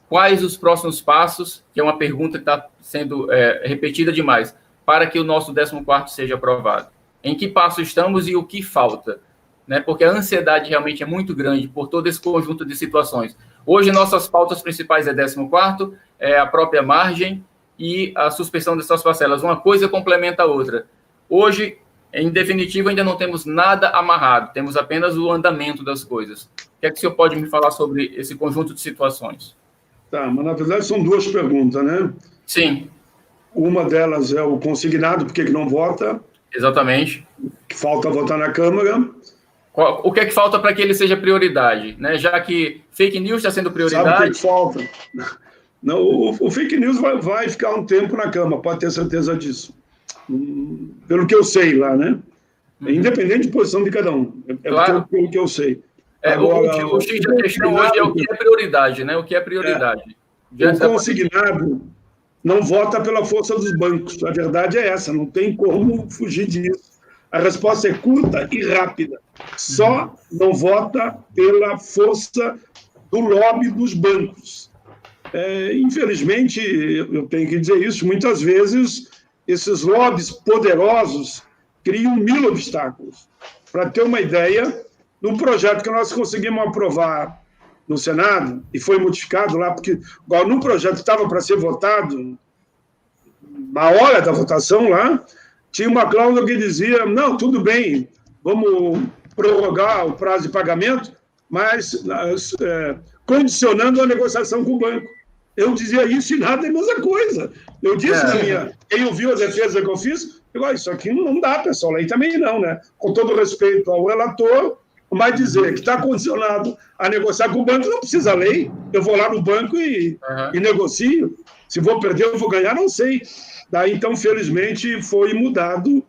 S3: Quais os próximos passos, que é uma pergunta que está sendo repetida demais, para que o nosso 14º seja aprovado? Em que passo estamos e o que falta? Né? Porque a ansiedade realmente é muito grande por todo esse conjunto de situações. Hoje, nossas pautas principais é 14º, é a própria margem e a suspensão dessas parcelas. Uma coisa complementa a outra. Hoje, em definitivo, ainda não temos nada amarrado, temos apenas o andamento das coisas. O que é que o senhor pode me falar sobre esse conjunto de situações?
S4: Tá, mas na verdade são duas perguntas, né?
S3: Sim.
S4: Uma delas é o consignado, por que não vota?
S3: Exatamente.
S4: Que falta votar na Câmara.
S3: O que é que falta para que ele seja prioridade? Né? Já que fake news está sendo prioridade...
S4: Sabe o que falta? Não, o fake news vai ficar um tempo na Câmara, pode ter certeza disso. Pelo que eu sei lá, né? Independente de posição de cada um.
S3: Claro.
S4: Pelo que eu sei.
S3: Agora, o X da questão hoje é o que é prioridade, né? O que é prioridade.
S4: O consignado não vota pela força dos bancos. A verdade é essa, não tem como fugir disso. A resposta é curta e rápida. Só não vota pela força do lobby dos bancos. Infelizmente, eu tenho que dizer isso, muitas vezes esses lobbies poderosos criam 1000 obstáculos. Para ter uma ideia, no projeto que nós conseguimos aprovar no Senado, e foi modificado lá, porque igual no projeto que estava para ser votado, na hora da votação lá, tinha uma cláusula que dizia, não, tudo bem, vamos prorrogar o prazo de pagamento, mas condicionando a negociação com o banco. Eu dizia isso e nada é a mesma coisa. Eu disse na minha... Quem ouviu a defesa que eu fiz, isso aqui não dá, pessoal, aí também não, né? Com todo respeito ao relator, mas dizer que está condicionado a negociar com o banco, não precisa lei. Eu vou lá no banco e negocio. Se vou perder ou vou ganhar, não sei. Daí, então, felizmente, foi mudado,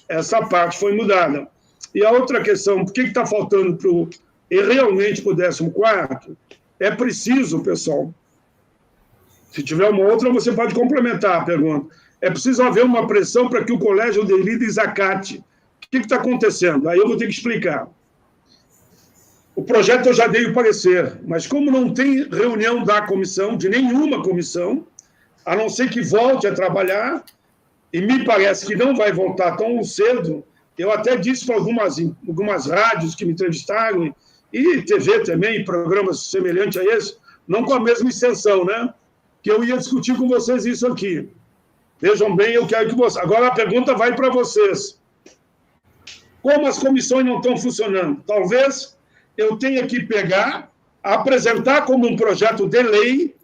S4: essa parte foi mudada. E a outra questão, por que está faltando realmente para o 14º? É preciso, pessoal, se tiver uma outra, você pode complementar a pergunta. É preciso haver uma pressão para que o colégio de líderes acate. O que está acontecendo? Aí eu vou ter que explicar. O projeto eu já dei o parecer, mas como não tem reunião da comissão, de nenhuma comissão, a não ser que volte a trabalhar, e me parece que não vai voltar tão cedo, eu até disse para algumas rádios que me entrevistaram, e TV também, programas semelhantes a esse, não com a mesma extensão, né? Que eu ia discutir com vocês isso aqui. Vejam bem, eu quero que vocês... Agora a pergunta vai para vocês. Como as comissões não estão funcionando? Talvez eu tenha que pegar, apresentar como um projeto de lei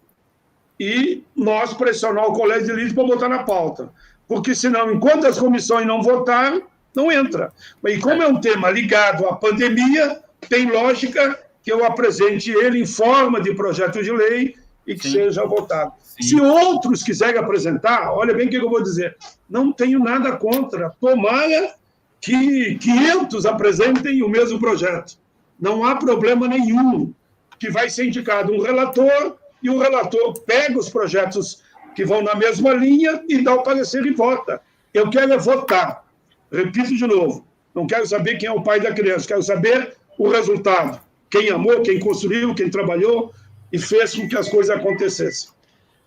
S4: e nós pressionar o colégio de líderes para botar na pauta. Porque senão, enquanto as comissões não votarem, não entra. E como é um tema ligado à pandemia, tem lógica que eu apresente ele em forma de projeto de lei e que seja votado. Sim. Se outros quiserem apresentar, olha bem o que eu vou dizer, não tenho nada contra. Tomara que 500 apresentem o mesmo projeto. Não há problema nenhum, que vai ser indicado um relator e o relator pega os projetos que vão na mesma linha e dá o parecer e vota. Eu quero é votar. Repito de novo, não quero saber quem é o pai da criança, quero saber o resultado. Quem amou, quem construiu, quem trabalhou e fez com que as coisas acontecessem.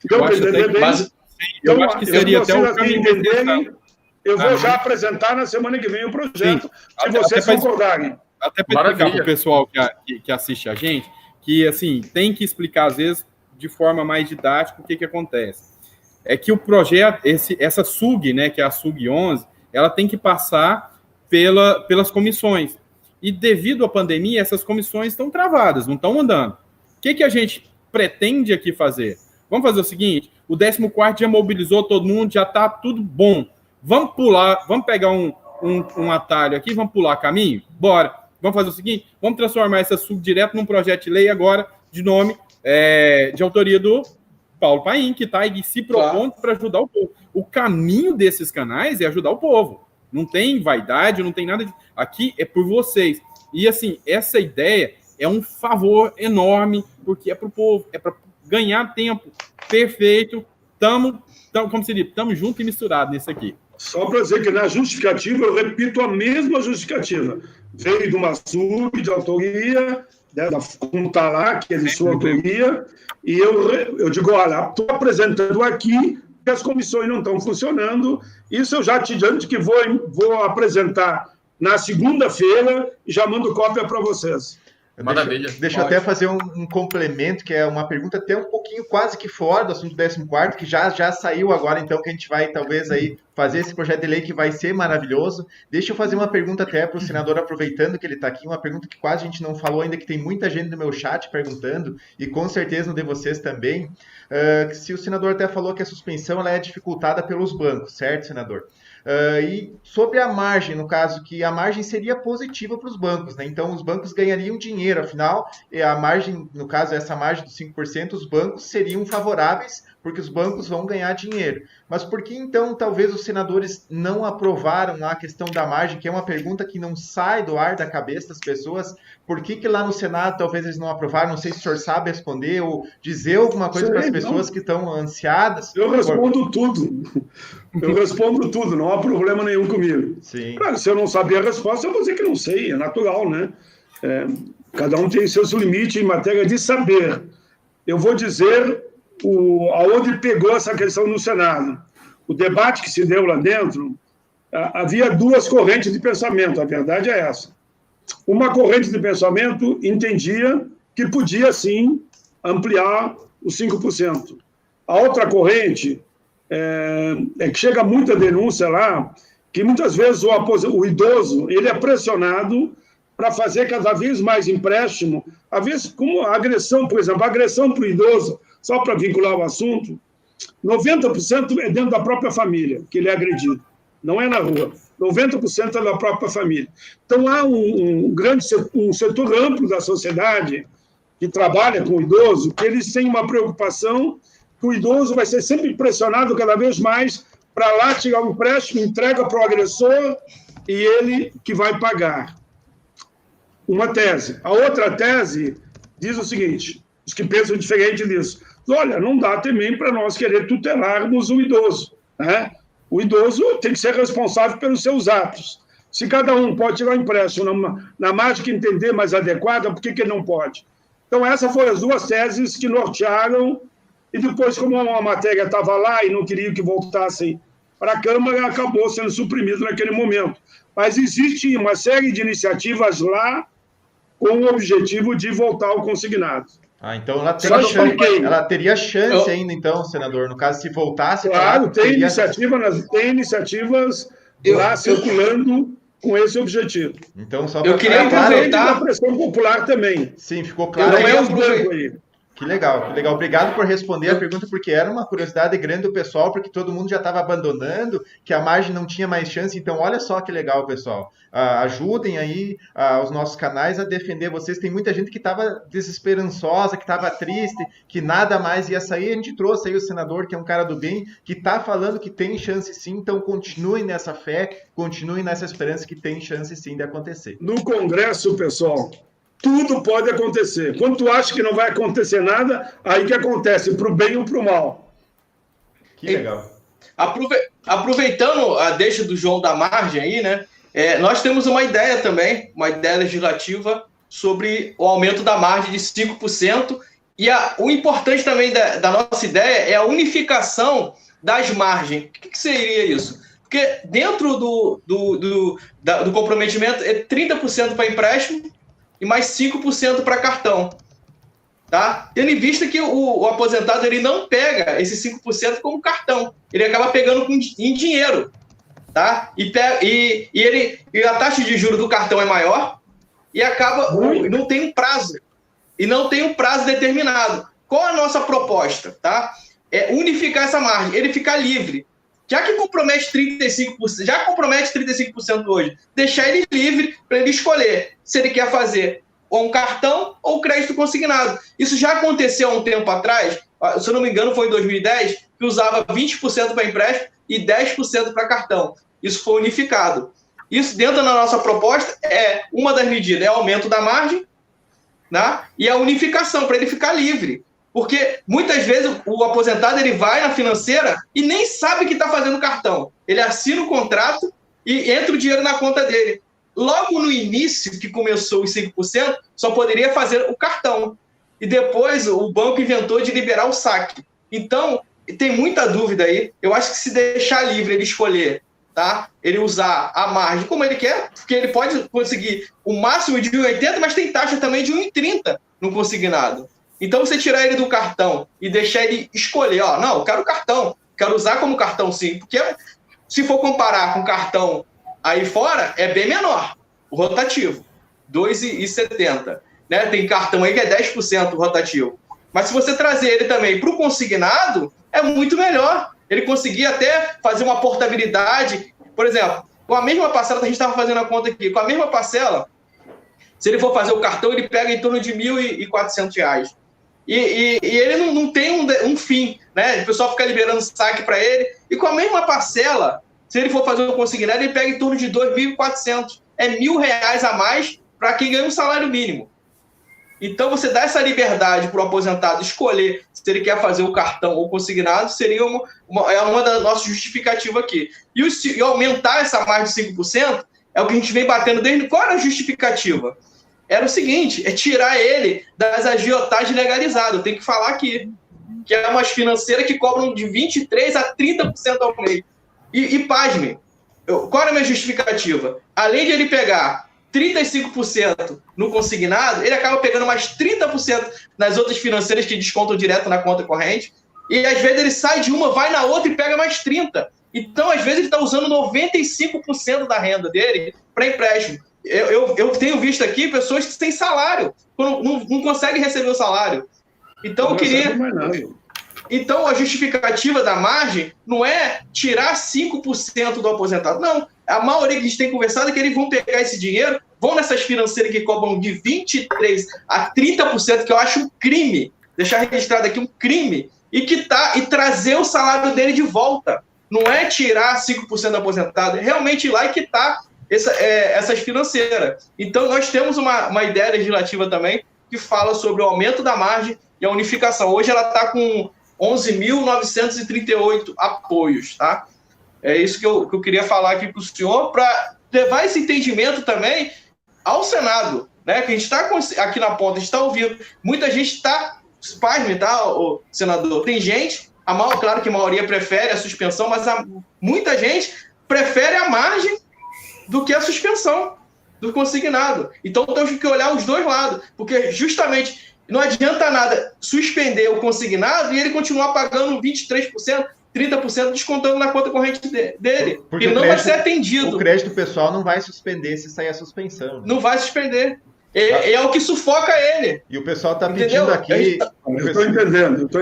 S4: Deu para entender bem?
S1: Eu acho que seria até o caminho.
S4: Eu vou já apresentar na semana que vem o projeto, se vocês concordarem.
S1: Até para explicar para o pessoal que assiste a gente, que assim, tem que explicar, às vezes, de forma mais didática, o que acontece. É que o projeto, essa SUG, né, que é a SUG 11, ela tem que passar pelas comissões. E devido à pandemia, essas comissões estão travadas, não estão andando. O que a gente pretende aqui fazer? Vamos fazer o seguinte, o 14º já mobilizou todo mundo, já está tudo bom. Vamos pular, vamos pegar um atalho aqui, vamos pular caminho? Bora. Vamos fazer o seguinte, vamos transformar essa SUG direto num projeto de lei agora, de nome, de autoria do Paulo Paim, que está aí se propondo para ajudar o povo. O caminho desses canais é ajudar o povo. Não tem vaidade, não tem nada de... Aqui é por vocês. E, assim, essa ideia é um favor enorme, porque é para o povo, é para ganhar tempo. Perfeito. estamos juntos e misturados nisso aqui.
S4: Só para dizer que na justificativa, eu repito a mesma justificativa. Veio de uma sub de autoria, né, como está lá, que é de sua autoria, e eu digo, olha, estou apresentando aqui que as comissões não estão funcionando, isso eu já te adianto que vou apresentar na segunda-feira e já mando cópia para vocês.
S2: Maravilha. Deixa eu até fazer um complemento, que é uma pergunta até um pouquinho quase que fora do assunto do 14º, que já saiu agora, então, que a gente vai talvez aí fazer esse projeto de lei que vai ser maravilhoso. Deixa eu fazer uma pergunta até para o senador, aproveitando que ele está aqui, uma pergunta que quase a gente não falou ainda, que tem muita gente no meu chat perguntando, e com certeza no de vocês também, se o senador até falou que a suspensão ela é dificultada pelos bancos, certo, senador? E sobre a margem, no caso, que a margem seria positiva para os bancos, né? Então, os bancos ganhariam dinheiro, afinal, a margem, no caso, essa margem dos 5%, os bancos seriam favoráveis, porque os bancos vão ganhar dinheiro. Mas por que, então, talvez os senadores não aprovaram a questão da margem, que é uma pergunta que não sai do ar da cabeça das pessoas? Por que lá no Senado talvez eles não aprovaram? Não sei se o senhor sabe responder ou dizer alguma coisa para as pessoas que estão ansiadas.
S4: Eu respondo tudo. Eu respondo tudo, não há problema nenhum comigo.
S2: Sim.
S4: Claro, se eu não saber a resposta, eu vou dizer que não sei, é natural, né? Cada um tem seus limites em matéria de saber. Eu vou dizer aonde pegou essa questão no Senado. O debate que se deu lá dentro, havia duas correntes de pensamento, a verdade é essa. Uma corrente de pensamento entendia que podia, sim, ampliar os 5%. A outra corrente é que chega muita denúncia lá, que muitas vezes o idoso ele é pressionado para fazer cada vez mais empréstimo, às vezes como a agressão, por exemplo, a agressão para o idoso, só para vincular o assunto, 90% é dentro da própria família que ele é agredido, não é na rua. 90% é da própria família. Então, há um setor amplo da sociedade que trabalha com o idoso, que eles têm uma preocupação que o idoso vai ser sempre pressionado cada vez mais para lá tirar um empréstimo, entrega para o agressor e ele que vai pagar. Uma tese. A outra tese diz o seguinte, os que pensam diferente disso, olha, não dá também para nós querer tutelarmos o idoso, né? O idoso tem que ser responsável pelos seus atos. Se cada um pode tirar um empréstimo na margem que entender mais adequada, por que ele não pode? Então, essas foram as duas teses que nortearam, e depois, como a matéria estava lá e não queria que voltassem para a Câmara, acabou sendo suprimido naquele momento. Mas existe uma série de iniciativas lá com o objetivo de voltar ao consignado.
S2: Então ela teria chance ainda, então, senador, no caso, se voltasse...
S4: Claro, tem iniciativas lá circulando com esse objetivo.
S2: Então, só
S5: eu queria aproveitar
S4: a pressão popular também.
S2: Sim, ficou claro.
S4: Não é os bancos aí.
S2: Que legal, que legal. Obrigado por responder a pergunta, porque era uma curiosidade grande do pessoal, porque todo mundo já estava abandonando, que a margem não tinha mais chance. Então, olha só que legal, pessoal. Ajudem aí os nossos canais a defender vocês. Tem muita gente que estava desesperançosa, que estava triste, que nada mais ia sair. A gente trouxe aí o senador, que é um cara do bem, que está falando que tem chance sim. Então, continuem nessa fé, continuem nessa esperança que tem chance sim de acontecer.
S4: No Congresso, pessoal, tudo pode acontecer. Quando tu acha que não vai acontecer nada, aí que acontece, para o bem ou para o mal.
S2: Que legal.
S5: Aproveitando a deixa do João da margem aí, né? Nós temos uma ideia também, uma ideia legislativa sobre o aumento da margem de 5%. E o importante também da nossa ideia é a unificação das margens. O que seria isso? Porque dentro do comprometimento é 30% para empréstimo, e mais 5% para cartão, tá? Tendo em vista que o aposentado ele não pega esses 5% como cartão, ele acaba pegando em dinheiro, tá? E a taxa de juros do cartão é maior e acaba não tem um prazo determinado. Qual a nossa proposta, tá? É unificar essa margem, ele ficar livre. Já que compromete 35% hoje, deixar ele livre para ele escolher se ele quer fazer ou um cartão ou crédito consignado. Isso já aconteceu há um tempo atrás, se eu não me engano foi em 2010, que usava 20% para empréstimo e 10% para cartão. Isso foi unificado. Isso dentro da nossa proposta uma das medidas, é o aumento da margem, né? E a unificação, para ele ficar livre. Porque muitas vezes o aposentado ele vai na financeira e nem sabe que está fazendo cartão. Ele assina o contrato e entra o dinheiro na conta dele. Logo no início, que começou os 5%, só poderia fazer o cartão. E depois o banco inventou de liberar o saque. Então, tem muita dúvida aí. Eu acho que se deixar livre ele escolher, tá? Ele usar a margem como ele quer, porque ele pode conseguir o máximo de 1,80, mas tem taxa também de 1,30 no consignado. Então, você tirar ele do cartão e deixar ele escolher, ó, não, eu quero o cartão, quero usar como cartão sim, porque se for comparar com cartão aí fora, é bem menor o rotativo, 2,70, né? Tem cartão aí que é 10% rotativo. Mas se você trazer ele também para o consignado, é muito melhor. Ele conseguir até fazer uma portabilidade. Por exemplo, com a mesma parcela, a gente estava fazendo a conta aqui, com a mesma parcela, se ele for fazer o cartão, ele pega em torno de R$ 1.400. E ele não tem um fim, né? O pessoal fica liberando saque para ele. E com a mesma parcela, se ele for fazer o consignado, ele pega em torno de 2.400. É R$1.000 a mais para quem ganha um salário mínimo. Então, você dá essa liberdade para o aposentado escolher se ele quer fazer o cartão ou consignado, seria uma das nossas justificativas aqui. E aumentar essa margem de 5% é o que a gente vem batendo desde... Qual era a justificativa? Era o seguinte, é tirar ele das agiotagens legalizadas. Eu tenho que falar aqui, que é umas financeiras que cobram de 23% a 30% ao mês. E pasme, qual era a minha justificativa? Além de ele pegar 35% no consignado, ele acaba pegando mais 30% nas outras financeiras que descontam direto na conta corrente, e às vezes ele sai de uma, vai na outra e pega mais 30%. Então, às vezes, ele está usando 95% da renda dele para empréstimo. Eu tenho visto aqui pessoas que têm salário, não conseguem receber o salário. Então, eu queria... Então, a justificativa da margem não é tirar 5% do aposentado. Não, a maioria que a gente tem conversado é que eles vão pegar esse dinheiro, vão nessas financeiras que cobram de 23% a 30%, que eu acho um crime, deixar registrado aqui um crime, e trazer o salário dele de volta. Não é tirar 5% do aposentado, é realmente ir lá e quitar essas financeiras. Então, nós temos uma ideia legislativa também que fala sobre o aumento da margem e a unificação. Hoje ela está com 11.938 apoios, tá? É isso que eu queria falar aqui para o senhor, para levar esse entendimento também ao Senado, né? Que a gente está aqui na ponta, a gente está ouvindo. Muita gente está, pasme, tá, senador? Tem gente, claro que a maioria prefere a suspensão, mas muita gente prefere a margem do que a suspensão do consignado. Então, temos que olhar os dois lados, porque justamente não adianta nada suspender o consignado e ele continuar pagando 23%, 30% descontando na conta corrente dele. Porque não vai ser atendido.
S2: O crédito pessoal não vai suspender se sair a suspensão.
S5: Não vai suspender. É o que sufoca ele.
S2: E o pessoal está pedindo aqui...
S4: Eu estou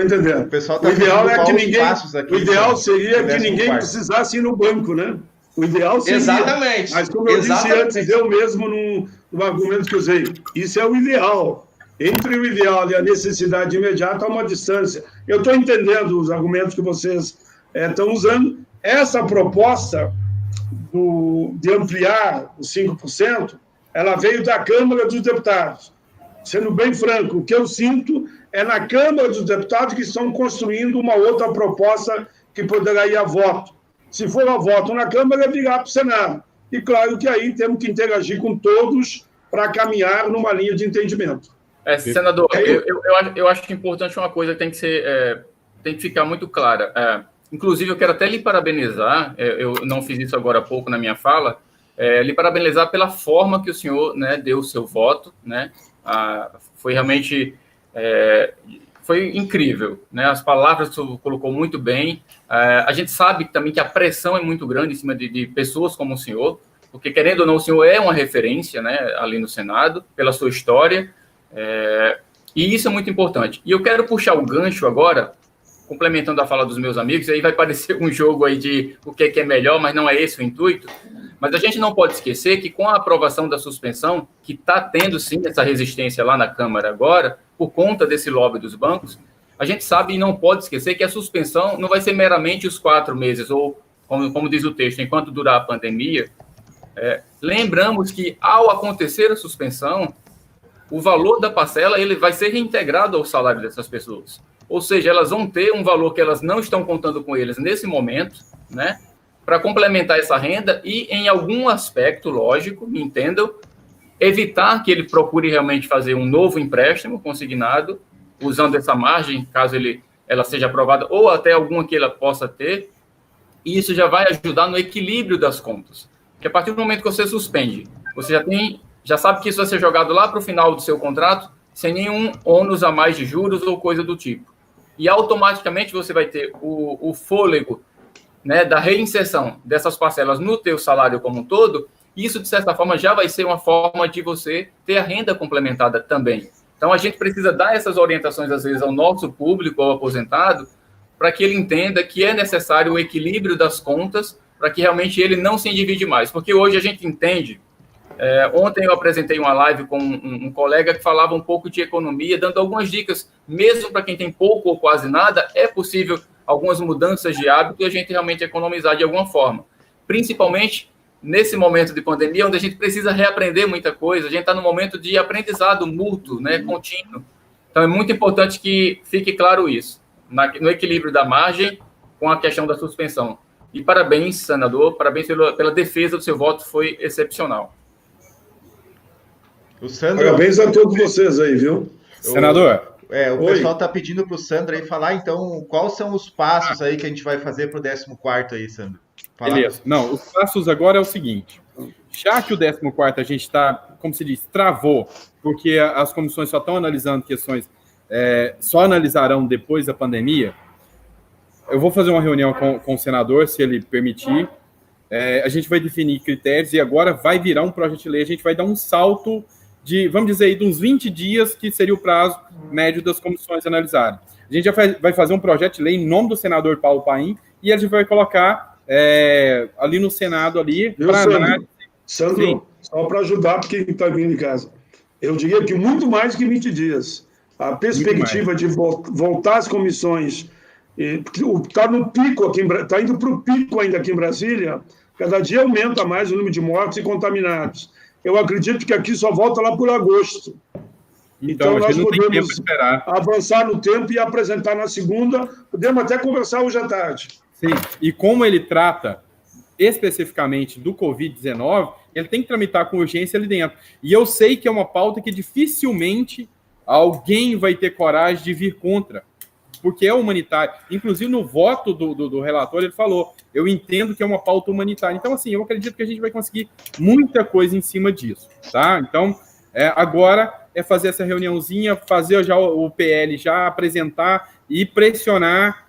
S4: entendendo.
S2: O pessoal está
S4: pedindo
S2: aqui.
S4: O ideal seria que ninguém precisasse ir no banco, né? O ideal seria...
S5: Exatamente.
S4: Mas como eu disse antes, eu mesmo no argumento que usei, isso é o ideal. Entre o ideal e a necessidade imediata há uma distância. Eu estou entendendo os argumentos que vocês estão usando. Essa proposta de ampliar os 5%, ela veio da Câmara dos Deputados. Sendo bem franco, o que eu sinto é na Câmara dos Deputados que estão construindo uma outra proposta que poderá ir a voto. Se for a voto na Câmara, é virar para o Senado. E claro que aí temos que interagir com todos para caminhar numa linha de entendimento.
S3: Senador, eu acho que é importante uma coisa que tem que ficar muito clara. Inclusive, eu quero até lhe parabenizar, eu não fiz isso agora há pouco na minha fala, lhe parabenizar pela forma que o senhor, né, deu o seu voto, né? Foi realmente foi incrível, né? As palavras que o senhor colocou muito bem. A gente sabe também que a pressão é muito grande em cima de pessoas como o senhor, porque, querendo ou não, o senhor é uma referência, né, ali no Senado, pela sua história. E isso é muito importante. E eu quero puxar o gancho agora, complementando a fala dos meus amigos, aí vai parecer um jogo aí de o que é melhor, mas não é esse o intuito. Mas a gente não pode esquecer que com a aprovação da suspensão, que está tendo sim essa resistência lá na Câmara agora, por conta desse lobby dos bancos, a gente sabe e não pode esquecer que a suspensão não vai ser meramente os 4 meses, ou como diz o texto, enquanto durar a pandemia. Lembramos que ao acontecer a suspensão, o valor da parcela ele vai ser reintegrado ao salário dessas pessoas. Ou seja, elas vão ter um valor que elas não estão contando com eles nesse momento, né, para complementar essa renda e, em algum aspecto, lógico, me entendam, evitar que ele procure realmente fazer um novo empréstimo consignado, usando essa margem, caso ela seja aprovada, ou até alguma que ela possa ter, e isso já vai ajudar no equilíbrio das contas. Porque a partir do momento que você suspende, você já sabe que isso vai ser jogado lá para o final do seu contrato, sem nenhum ônus a mais de juros ou coisa do tipo. E automaticamente você vai ter o fôlego, né, da reinserção dessas parcelas no teu salário como um todo. Isso, de certa forma, já vai ser uma forma de você ter a renda complementada também. Então, a gente precisa dar essas orientações, às vezes, ao nosso público, ao aposentado, para que ele entenda que é necessário o equilíbrio das contas, para que realmente ele não se endivide mais. Porque hoje a gente entende... ontem eu apresentei uma live com um colega que falava um pouco de economia, dando algumas dicas, mesmo para quem tem pouco ou quase nada, é possível algumas mudanças de hábito e a gente realmente economizar de alguma forma. Principalmente nesse momento de pandemia, onde a gente precisa reaprender muita coisa, a gente está no momento de aprendizado mútuo, né, contínuo. Então é muito importante que fique claro isso, no equilíbrio da margem com a questão da suspensão. E parabéns, senador, parabéns pela defesa do seu voto, foi excepcional.
S4: O Sandro... Parabéns a todos vocês aí, viu?
S1: Senador.
S2: O pessoal está pedindo para o Sandro aí falar, então, quais são os passos aí que a gente vai fazer para o 14º aí, Sandro?
S1: Beleza. Não, os passos agora é o seguinte. Já que o 14º a gente está, como se diz, travou, porque as comissões só estão analisando questões, só analisarão depois da pandemia, eu vou fazer uma reunião com o senador, se ele permitir. A gente vai definir critérios e agora vai virar um projeto de lei. A gente vai dar um salto de, vamos dizer aí, de uns 20 dias, que seria o prazo médio das comissões analisarem. A gente já vai fazer um projeto de lei em nome do senador Paulo Paim e a gente vai colocar ali no Senado, ali, para análise.
S4: Sandro, só para ajudar quem está vindo em casa. Eu diria que muito mais que 20 dias. A perspectiva de voltar às comissões, está no pico aqui, está indo para o pico ainda aqui em Brasília, cada dia aumenta mais o número de mortos e contaminados. Eu acredito que aqui só volta lá por agosto. Então nós podemos avançar no tempo e apresentar na segunda, podemos até conversar hoje à tarde.
S1: Sim, e como ele trata especificamente do Covid-19, ele tem que tramitar com urgência ali dentro. E eu sei que é uma pauta que dificilmente alguém vai ter coragem de vir contra, porque é humanitário. Inclusive, no voto do relator, ele falou, eu entendo que é uma pauta humanitária. Então, assim, eu acredito que a gente vai conseguir muita coisa em cima disso, tá? Então, agora é fazer essa reuniãozinha, fazer já o PL já apresentar e pressionar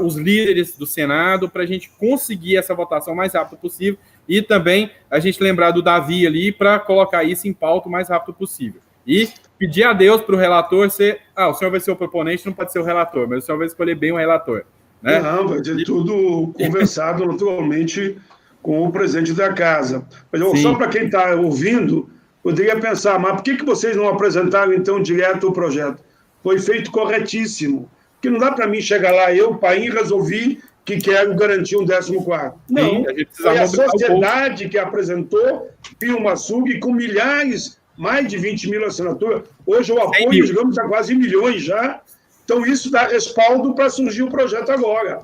S1: os líderes do Senado para a gente conseguir essa votação o mais rápido possível e também a gente lembrar do Davi ali para colocar isso em pauta o mais rápido possível. E pedir a Deus para o relator ser... o senhor vai ser o proponente, não pode ser o relator, mas o senhor vai escolher bem o relator. Né?
S4: Não, vai ter tudo conversado naturalmente com o presidente da casa. Mas só para quem está ouvindo, poderia pensar, mas por que vocês não apresentaram então direto o projeto? Foi feito corretíssimo. Porque não dá para mim chegar lá, eu, Paim, resolvi que quero garantir um 14º. Não, foi a sociedade que apresentou, Pio Açougue, com milhares, mais de 20 mil assinaturas. Hoje o apoio, digamos, está quase em milhões já. Então isso dá respaldo para surgir o projeto agora.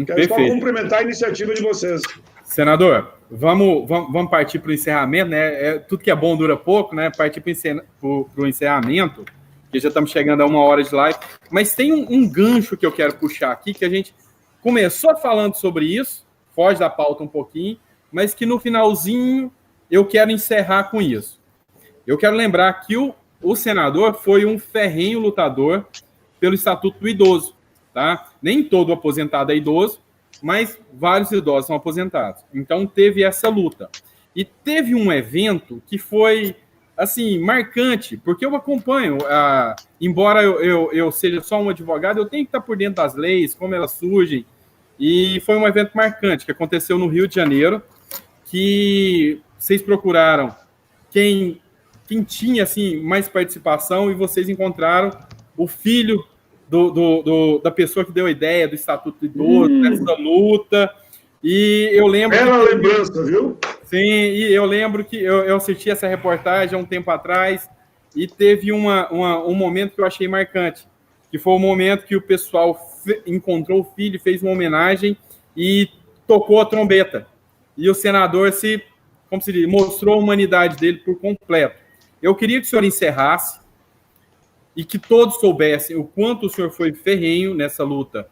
S4: Quero só cumprimentar a iniciativa de vocês.
S1: Senador, vamos partir para o encerramento, né? Tudo que é bom dura pouco, né? Partir para o encerramento, que já estamos chegando a 1 hora de live. Mas tem um gancho que eu quero puxar aqui, que a gente começou falando sobre isso, foge da pauta um pouquinho, mas que no finalzinho eu quero encerrar com isso. Eu quero lembrar que o senador foi um ferrenho lutador pelo Estatuto do Idoso, tá? Nem todo aposentado é idoso, mas vários idosos são aposentados. Então, teve essa luta. E teve um evento que foi, assim, marcante, porque eu acompanho, embora eu seja só um advogado, eu tenho que estar por dentro das leis, como elas surgem, e foi um evento marcante, que aconteceu no Rio de Janeiro, que vocês procuraram quem tinha, assim, mais participação, e vocês encontraram o filho da pessoa que deu a ideia do Estatuto do Idoso, dessa luta, e eu lembro...
S4: Bela lembrança, viu?
S1: Sim, e eu lembro que eu assisti essa reportagem há um tempo atrás, e teve um momento que eu achei marcante, que foi o momento que o pessoal encontrou o filho, fez uma homenagem e tocou a trombeta. E o senador como se diz, mostrou a humanidade dele por completo. Eu queria que o senhor encerrasse e que todos soubessem o quanto o senhor foi ferrenho nessa luta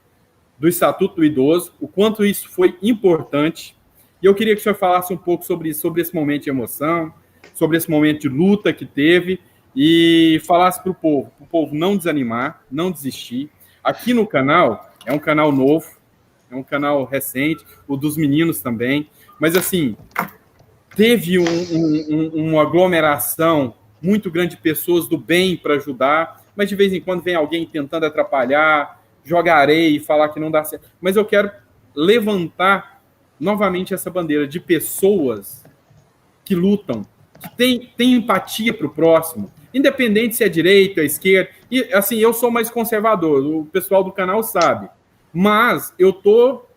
S1: do Estatuto do Idoso, o quanto isso foi importante. E eu queria que o senhor falasse um pouco sobre isso, sobre esse momento de emoção, sobre esse momento de luta que teve, e falasse para o povo não desanimar, não desistir. Aqui no canal, é um canal novo, é um canal recente, o dos meninos também, mas assim, teve uma aglomeração muito grande de pessoas do bem para ajudar, mas de vez em quando vem alguém tentando atrapalhar, jogar areia e falar que não dá certo. Mas eu quero levantar novamente essa bandeira de pessoas que lutam, que têm empatia para o próximo, independente se é direita, esquerda. E assim, eu sou mais conservador, o pessoal do canal sabe, mas eu estou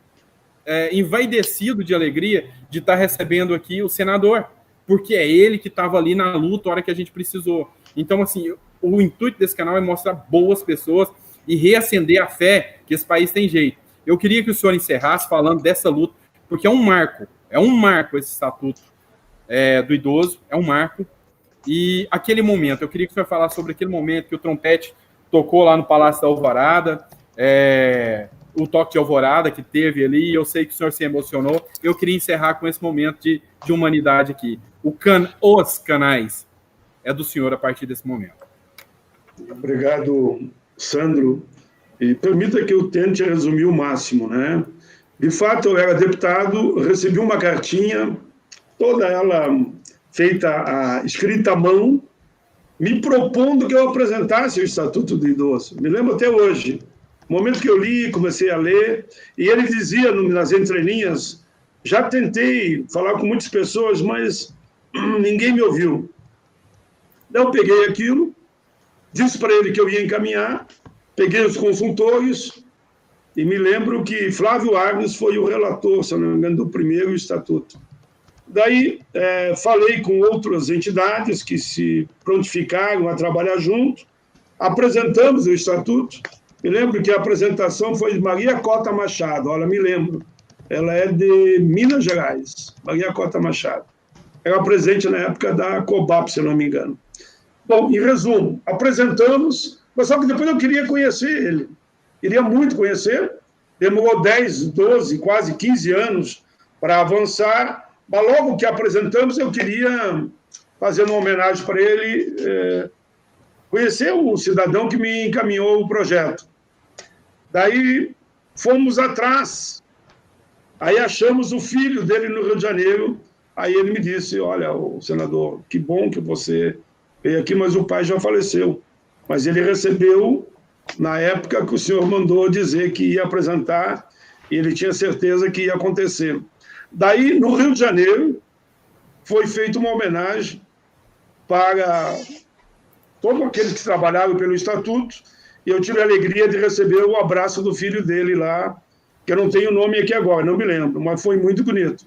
S1: envaidecido de alegria de estar recebendo aqui o senador, porque é ele que estava ali na luta a hora que a gente precisou. Então, assim, o intuito desse canal é mostrar boas pessoas e reacender a fé que esse país tem jeito. Eu queria que o senhor encerrasse falando dessa luta, porque é um marco esse Estatuto do Idoso, é um marco. E aquele momento, eu queria que o senhor falasse sobre aquele momento que o trompete tocou lá no Palácio da Alvorada, o toque de alvorada que teve ali, eu sei que o senhor se emocionou. Eu queria encerrar com esse momento de humanidade aqui. Os canais é do senhor a partir desse momento.
S4: Obrigado, Sandro. E permita que eu tente resumir o máximo, né? De fato, eu era deputado, recebi uma cartinha, toda ela feita, escrita à mão, me propondo que eu apresentasse o Estatuto do Idoso. Me lembro até hoje. No momento que eu li, comecei a ler, e ele dizia nas entrelinhas, já tentei falar com muitas pessoas, mas ninguém me ouviu. Eu peguei aquilo, disse para ele que eu ia encaminhar, peguei os consultores, e me lembro que Flávio Arnes foi o relator, se não me engano, do primeiro Estatuto. Daí, falei com outras entidades que se prontificaram a trabalhar junto, apresentamos o Estatuto. Me lembro que a apresentação foi de Maria Cota Machado, olha, me lembro. Ela é de Minas Gerais, Maria Cota Machado. Era presidente na época da COBAP, se não me engano. Bom, em resumo, apresentamos, mas só que depois eu queria conhecer ele. Queria muito conhecer, demorou 10, 12, quase 15 anos para avançar, mas logo que apresentamos eu queria fazer uma homenagem para ele, conhecer o cidadão que me encaminhou o projeto. Daí fomos atrás, aí achamos o filho dele no Rio de Janeiro, aí ele me disse, olha, senador, que bom que você veio aqui, mas o pai já faleceu. Mas ele recebeu na época que o senhor mandou dizer que ia apresentar, e ele tinha certeza que ia acontecer. Daí, no Rio de Janeiro, foi feita uma homenagem para todos aqueles que trabalharam pelo Estatuto, e eu tive a alegria de receber o abraço do filho dele lá, que eu não tenho o nome aqui agora, não me lembro, mas foi muito bonito.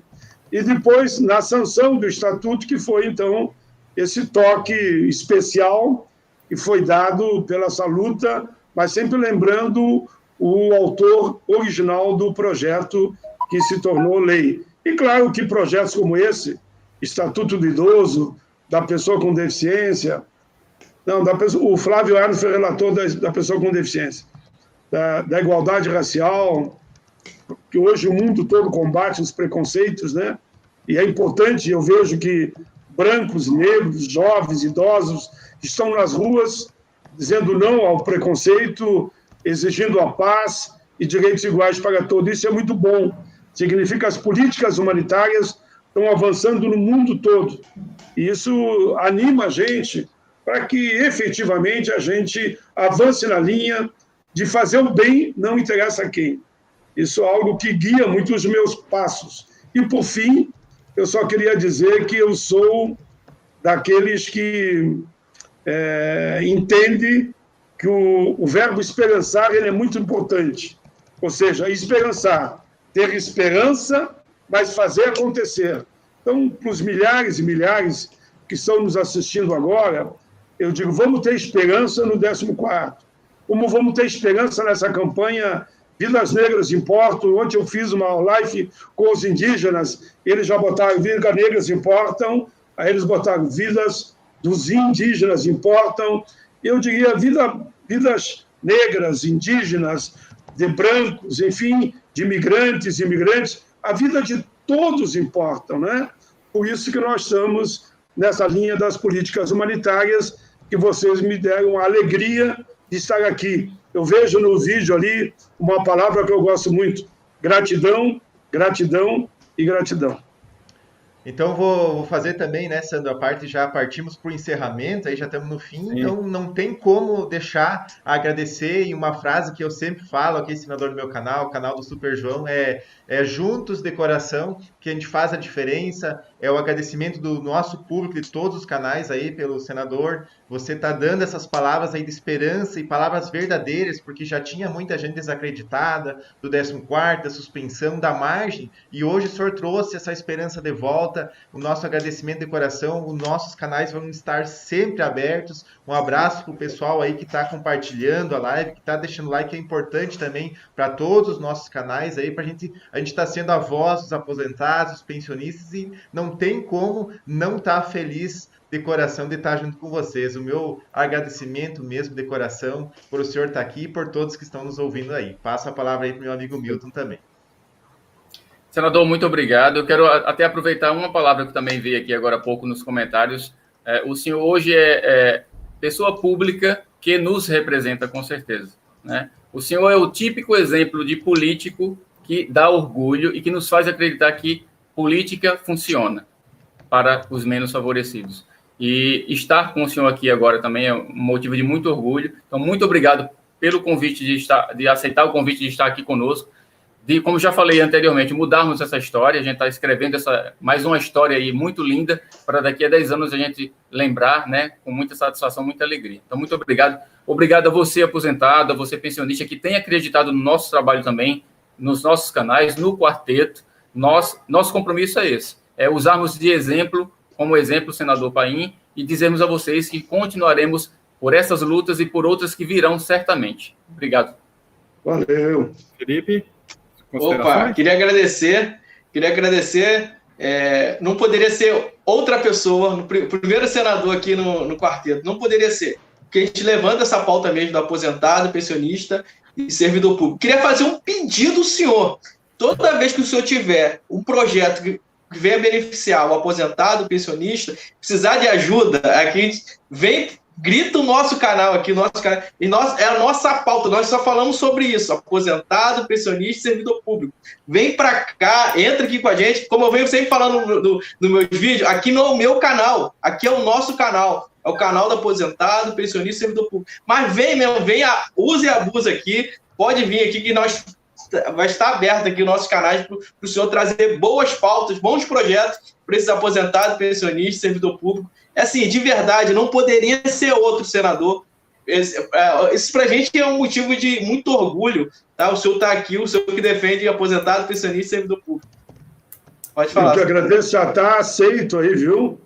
S4: E depois, na sanção do Estatuto, que foi, então, esse toque especial que foi dado pela essa luta, mas sempre lembrando o autor original do projeto que se tornou lei. E claro que projetos como esse, Estatuto do Idoso, da pessoa com deficiência, o Flávio Arnes foi relator da pessoa com deficiência, da igualdade racial, que hoje o mundo todo combate os preconceitos, né? E é importante, eu vejo que brancos, negros, jovens, idosos estão nas ruas dizendo não ao preconceito, exigindo a paz e direitos iguais para todos. Isso é muito bom. Significa que as políticas humanitárias estão avançando no mundo todo. E isso anima a gente para que, efetivamente, a gente avance na linha de fazer o bem, não interessa a quem. Isso é algo que guia muito os meus passos. E, por fim, eu só queria dizer que eu sou daqueles que entende que o verbo esperançar ele é muito importante. Ou seja, esperançar, ter esperança, mas fazer acontecer. Então, para os milhares e milhares que estão nos assistindo agora, eu digo, vamos ter esperança no 14º. Como vamos ter esperança nessa campanha Vidas Negras Importam. Ontem eu fiz uma live com os indígenas, eles já botaram Vidas Negras Importam, aí eles botaram Vidas dos Indígenas Importam. Eu diria vidas negras, indígenas, de brancos, enfim, de imigrantes, a vida de todos importa, né? Por isso que nós estamos nessa linha das políticas humanitárias, que vocês me deram a alegria de estar aqui. Eu vejo no vídeo ali uma palavra que eu gosto muito: gratidão, gratidão e gratidão.
S2: Então, vou fazer também, né, Sandro, a parte, já partimos para o encerramento, aí já estamos no fim, Sim. Então não tem como deixar agradecer, e uma frase que eu sempre falo aqui, senador do meu canal, o canal do Super João, é juntos de coração que a gente faz a diferença, é o agradecimento do nosso público, de todos os canais aí, pelo senador, você está dando essas palavras aí de esperança e palavras verdadeiras, porque já tinha muita gente desacreditada do 14º, da suspensão, da margem, e hoje o senhor trouxe essa esperança de volta, o nosso agradecimento de coração, os nossos canais vão estar sempre abertos, um abraço para o pessoal aí que está compartilhando a live, que está deixando like, é importante também para todos os nossos canais aí, para a gente está sendo a voz dos aposentados, dos pensionistas, e não tem como não estar feliz de coração de estar junto com vocês. O meu agradecimento mesmo de coração por o senhor estar aqui e por todos que estão nos ouvindo aí. Passo a palavra aí para o meu amigo Milton também.
S3: Senador, muito obrigado. Eu quero até aproveitar uma palavra que também veio aqui agora há pouco nos comentários. O senhor hoje é pessoa pública que nos representa com certeza, né? O senhor é o típico exemplo de político que dá orgulho e que nos faz acreditar que política funciona para os menos favorecidos. E estar com o senhor aqui agora também é um motivo de muito orgulho. Então, muito obrigado pelo convite de aceitar o convite de estar aqui conosco, de, como já falei anteriormente, mudarmos essa história. A gente está escrevendo mais uma história aí muito linda para daqui a 10 anos a gente lembrar, né, com muita satisfação, muita alegria. Então, muito obrigado. Obrigado a você, aposentado, a você, pensionista, que tem acreditado no nosso trabalho também, nos nossos canais, no quarteto. Nosso compromisso é esse, é usarmos de exemplo, como exemplo, o senador Paim, e dizermos a vocês que continuaremos por essas lutas e por outras que virão certamente. Obrigado.
S4: Valeu.
S1: Felipe?
S5: Opa, queria agradecer. Não poderia ser outra pessoa, o primeiro senador aqui no quarteto, não poderia ser, porque a gente levanta essa pauta mesmo do aposentado, pensionista e servidor público. Queria fazer um pedido ao senhor. Toda vez que o senhor tiver um projeto que venha beneficiar o aposentado, o pensionista, precisar de ajuda, aqui vem, grita o nosso canal aqui, é a nossa pauta, nós só falamos sobre isso, aposentado, pensionista e servidor público. Vem para cá, entra aqui com a gente, como eu venho sempre falando no meus vídeos, aqui não é o meu canal, aqui é o nosso canal. É o canal do aposentado, pensionista e servidor público. Mas vem mesmo, use e abusa aqui. Pode vir aqui que vai estar aberto aqui os nossos canais para o senhor trazer boas pautas, bons projetos para esses aposentados, pensionistas, servidor público. Assim, de verdade, não poderia ser outro senador. Isso para a gente é um motivo de muito orgulho, tá? O senhor está aqui, o senhor que defende aposentado, pensionista e servidor público. Pode falar.
S4: Eu que agradeço, já está aceito aí, viu?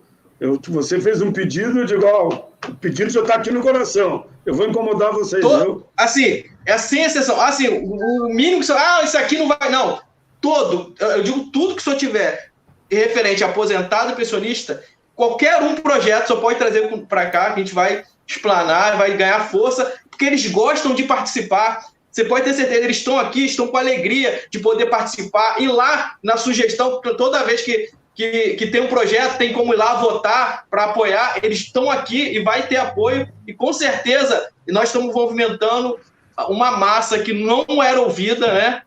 S4: Você fez um pedido, eu digo, o pedido já está aqui no coração. Eu vou incomodar vocês, viu?
S5: Assim, sem exceção. Assim, o mínimo que isso aqui não vai... Não, eu digo tudo que o senhor tiver referente a aposentado e pensionista, qualquer projeto só pode trazer para cá, que a gente vai explanar, vai ganhar força, porque eles gostam de participar. Você pode ter certeza, eles estão aqui, estão com alegria de poder participar, ir lá na sugestão, toda vez que tem um projeto, tem como ir lá votar para apoiar, eles estão aqui e vai ter apoio, e com certeza nós estamos movimentando uma massa que não era ouvida, né?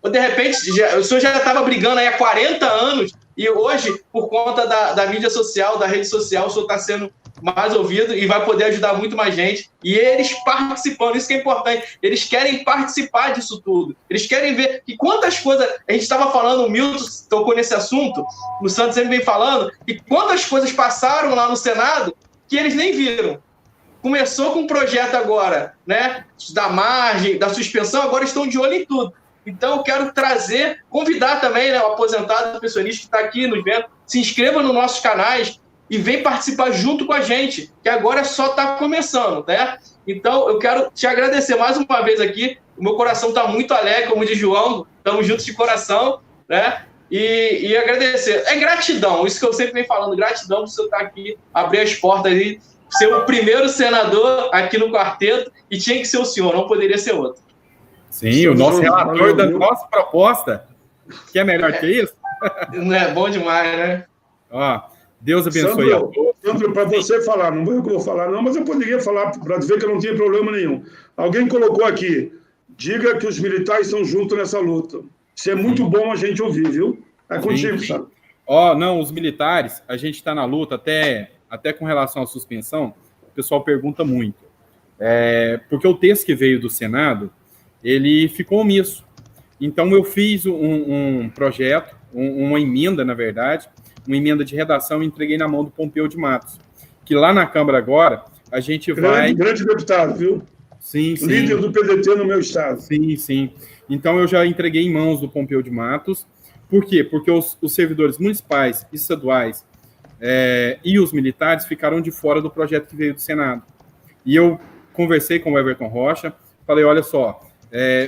S5: De repente, o senhor já estava brigando aí há 40 anos, e hoje, por conta da mídia social, da rede social, o senhor está sendo mais ouvido e vai poder ajudar muito mais gente. E eles participando, isso que é importante. Eles querem participar disso tudo. Eles querem ver que quantas coisas... A gente estava falando, o Milton tocou nesse assunto, o Santos sempre vem falando, e quantas coisas passaram lá no Senado que eles nem viram. Começou com um projeto agora, né, da margem, da suspensão, agora estão de olho em tudo. Então, eu quero convidar também, né, o aposentado, o pensionista que está aqui nos vendo, se inscreva nos nossos canais, e vem participar junto com a gente, que agora só está começando, né? Então, eu quero te agradecer mais uma vez aqui. O meu coração está muito alegre, como diz João, estamos juntos de coração, né? E agradecer. É gratidão, isso que eu sempre venho falando, gratidão por você estar aqui, abrir as portas aí, ser o primeiro senador aqui no quarteto, e tinha que ser o senhor, não poderia ser outro.
S1: Sim, o nosso relator da nossa proposta, que é melhor que isso?
S5: Não é bom demais, né?
S1: Ó, Deus abençoe.
S4: Sandro, para você falar, não vou eu que vou falar, não, mas eu poderia falar para ver que eu não tinha problema nenhum. Alguém colocou aqui, diga que os militares estão juntos nessa luta. Isso é muito bom a gente ouvir, viu? É contigo, sabe?
S1: Ó, não, os militares, a gente está na luta, até com relação à suspensão, o pessoal pergunta muito. Porque o texto que veio do Senado, ele ficou omisso. Então, eu fiz um projeto, uma emenda, na verdade, uma emenda de redação e entreguei na mão do Pompeu de Matos, que lá na Câmara agora, a gente vai...
S4: Grande deputado, viu?
S1: Sim, sim.
S4: Líder do PDT no meu estado.
S1: Sim, sim. Então, eu já entreguei em mãos do Pompeu de Matos. Por quê? Porque os servidores municipais, estaduais e os militares ficaram de fora do projeto que veio do Senado. E eu conversei com o Everton Rocha, falei, olha só,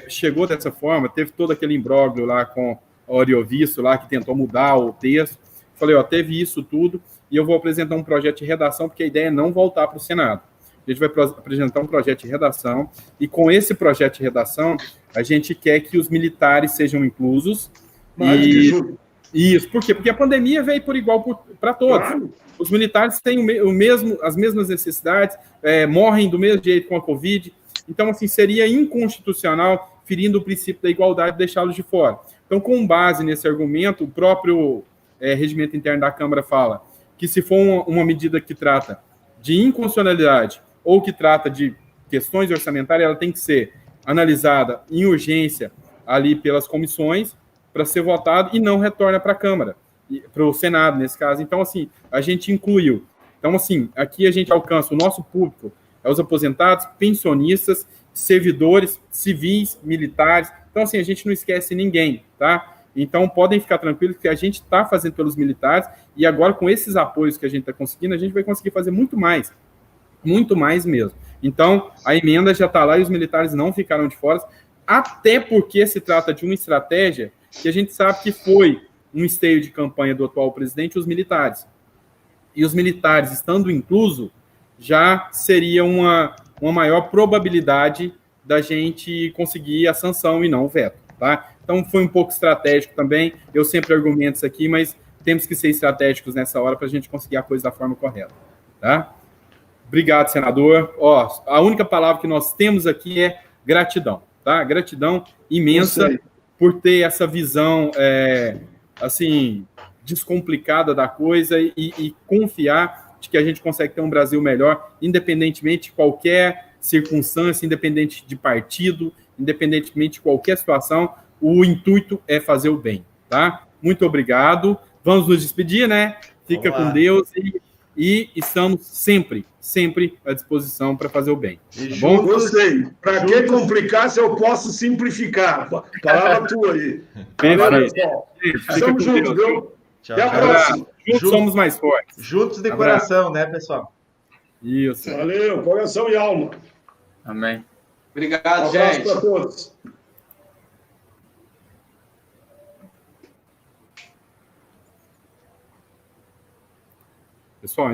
S1: chegou dessa forma, teve todo aquele imbróglio lá com o Oriovisto lá, que tentou mudar o texto. Falei, ó, teve isso tudo, e eu vou apresentar um projeto de redação, porque a ideia é não voltar para o Senado. A gente vai apresentar um projeto de redação, e com esse projeto de redação, a gente quer que os militares sejam inclusos. Isso, por quê? Porque a pandemia veio por igual para todos. Claro. Os militares têm as mesmas necessidades, morrem do mesmo jeito com a Covid. Então, assim, seria inconstitucional, ferindo o princípio da igualdade, deixá-los de fora. Então, com base nesse argumento, o próprio regimento interno da Câmara fala que se for uma medida que trata de inconstitucionalidade ou que trata de questões orçamentárias, ela tem que ser analisada em urgência ali pelas comissões para ser votado e não retorna para a Câmara, para o Senado, nesse caso. Então, assim, a gente incluiu. Então, assim, aqui a gente alcança o nosso público, os aposentados, pensionistas, servidores, civis, militares. Então, assim, a gente não esquece ninguém, tá? Então, podem ficar tranquilos que a gente está fazendo pelos militares e agora, com esses apoios que a gente está conseguindo, a gente vai conseguir fazer muito mais mesmo. Então, a emenda já está lá e os militares não ficaram de fora, até porque se trata de uma estratégia que a gente sabe que foi um esteio de campanha do atual presidente, os militares. E os militares, estando incluso, já seria uma maior probabilidade da gente conseguir a sanção e não o veto, tá? Então, foi um pouco estratégico também. Eu sempre argumento isso aqui, mas temos que ser estratégicos nessa hora para a gente conseguir a coisa da forma correta, tá? Obrigado, senador. Ó, a única palavra que nós temos aqui é gratidão, tá? Gratidão imensa por ter essa visão, assim, descomplicada da coisa e confiar de que a gente consegue ter um Brasil melhor, independentemente de qualquer circunstância, independente de partido, independentemente de qualquer situação, o intuito é fazer o bem, tá? Muito obrigado. Vamos nos despedir, né? Fica com Deus e estamos sempre à disposição para fazer o bem. Tá bom?
S4: Gostei. Para que complicar se eu posso simplificar? Palavra tua aí. Valeu, pessoal. Estamos juntos, viu?
S2: Tchau,
S4: até a próxima.
S1: Juntos somos mais fortes.
S2: Juntos de coração, né, pessoal?
S1: Isso.
S4: Valeu, coração e alma.
S3: Amém.
S5: Obrigado,
S4: Um abraço
S5: gente.
S4: para todos.
S1: Pessoal,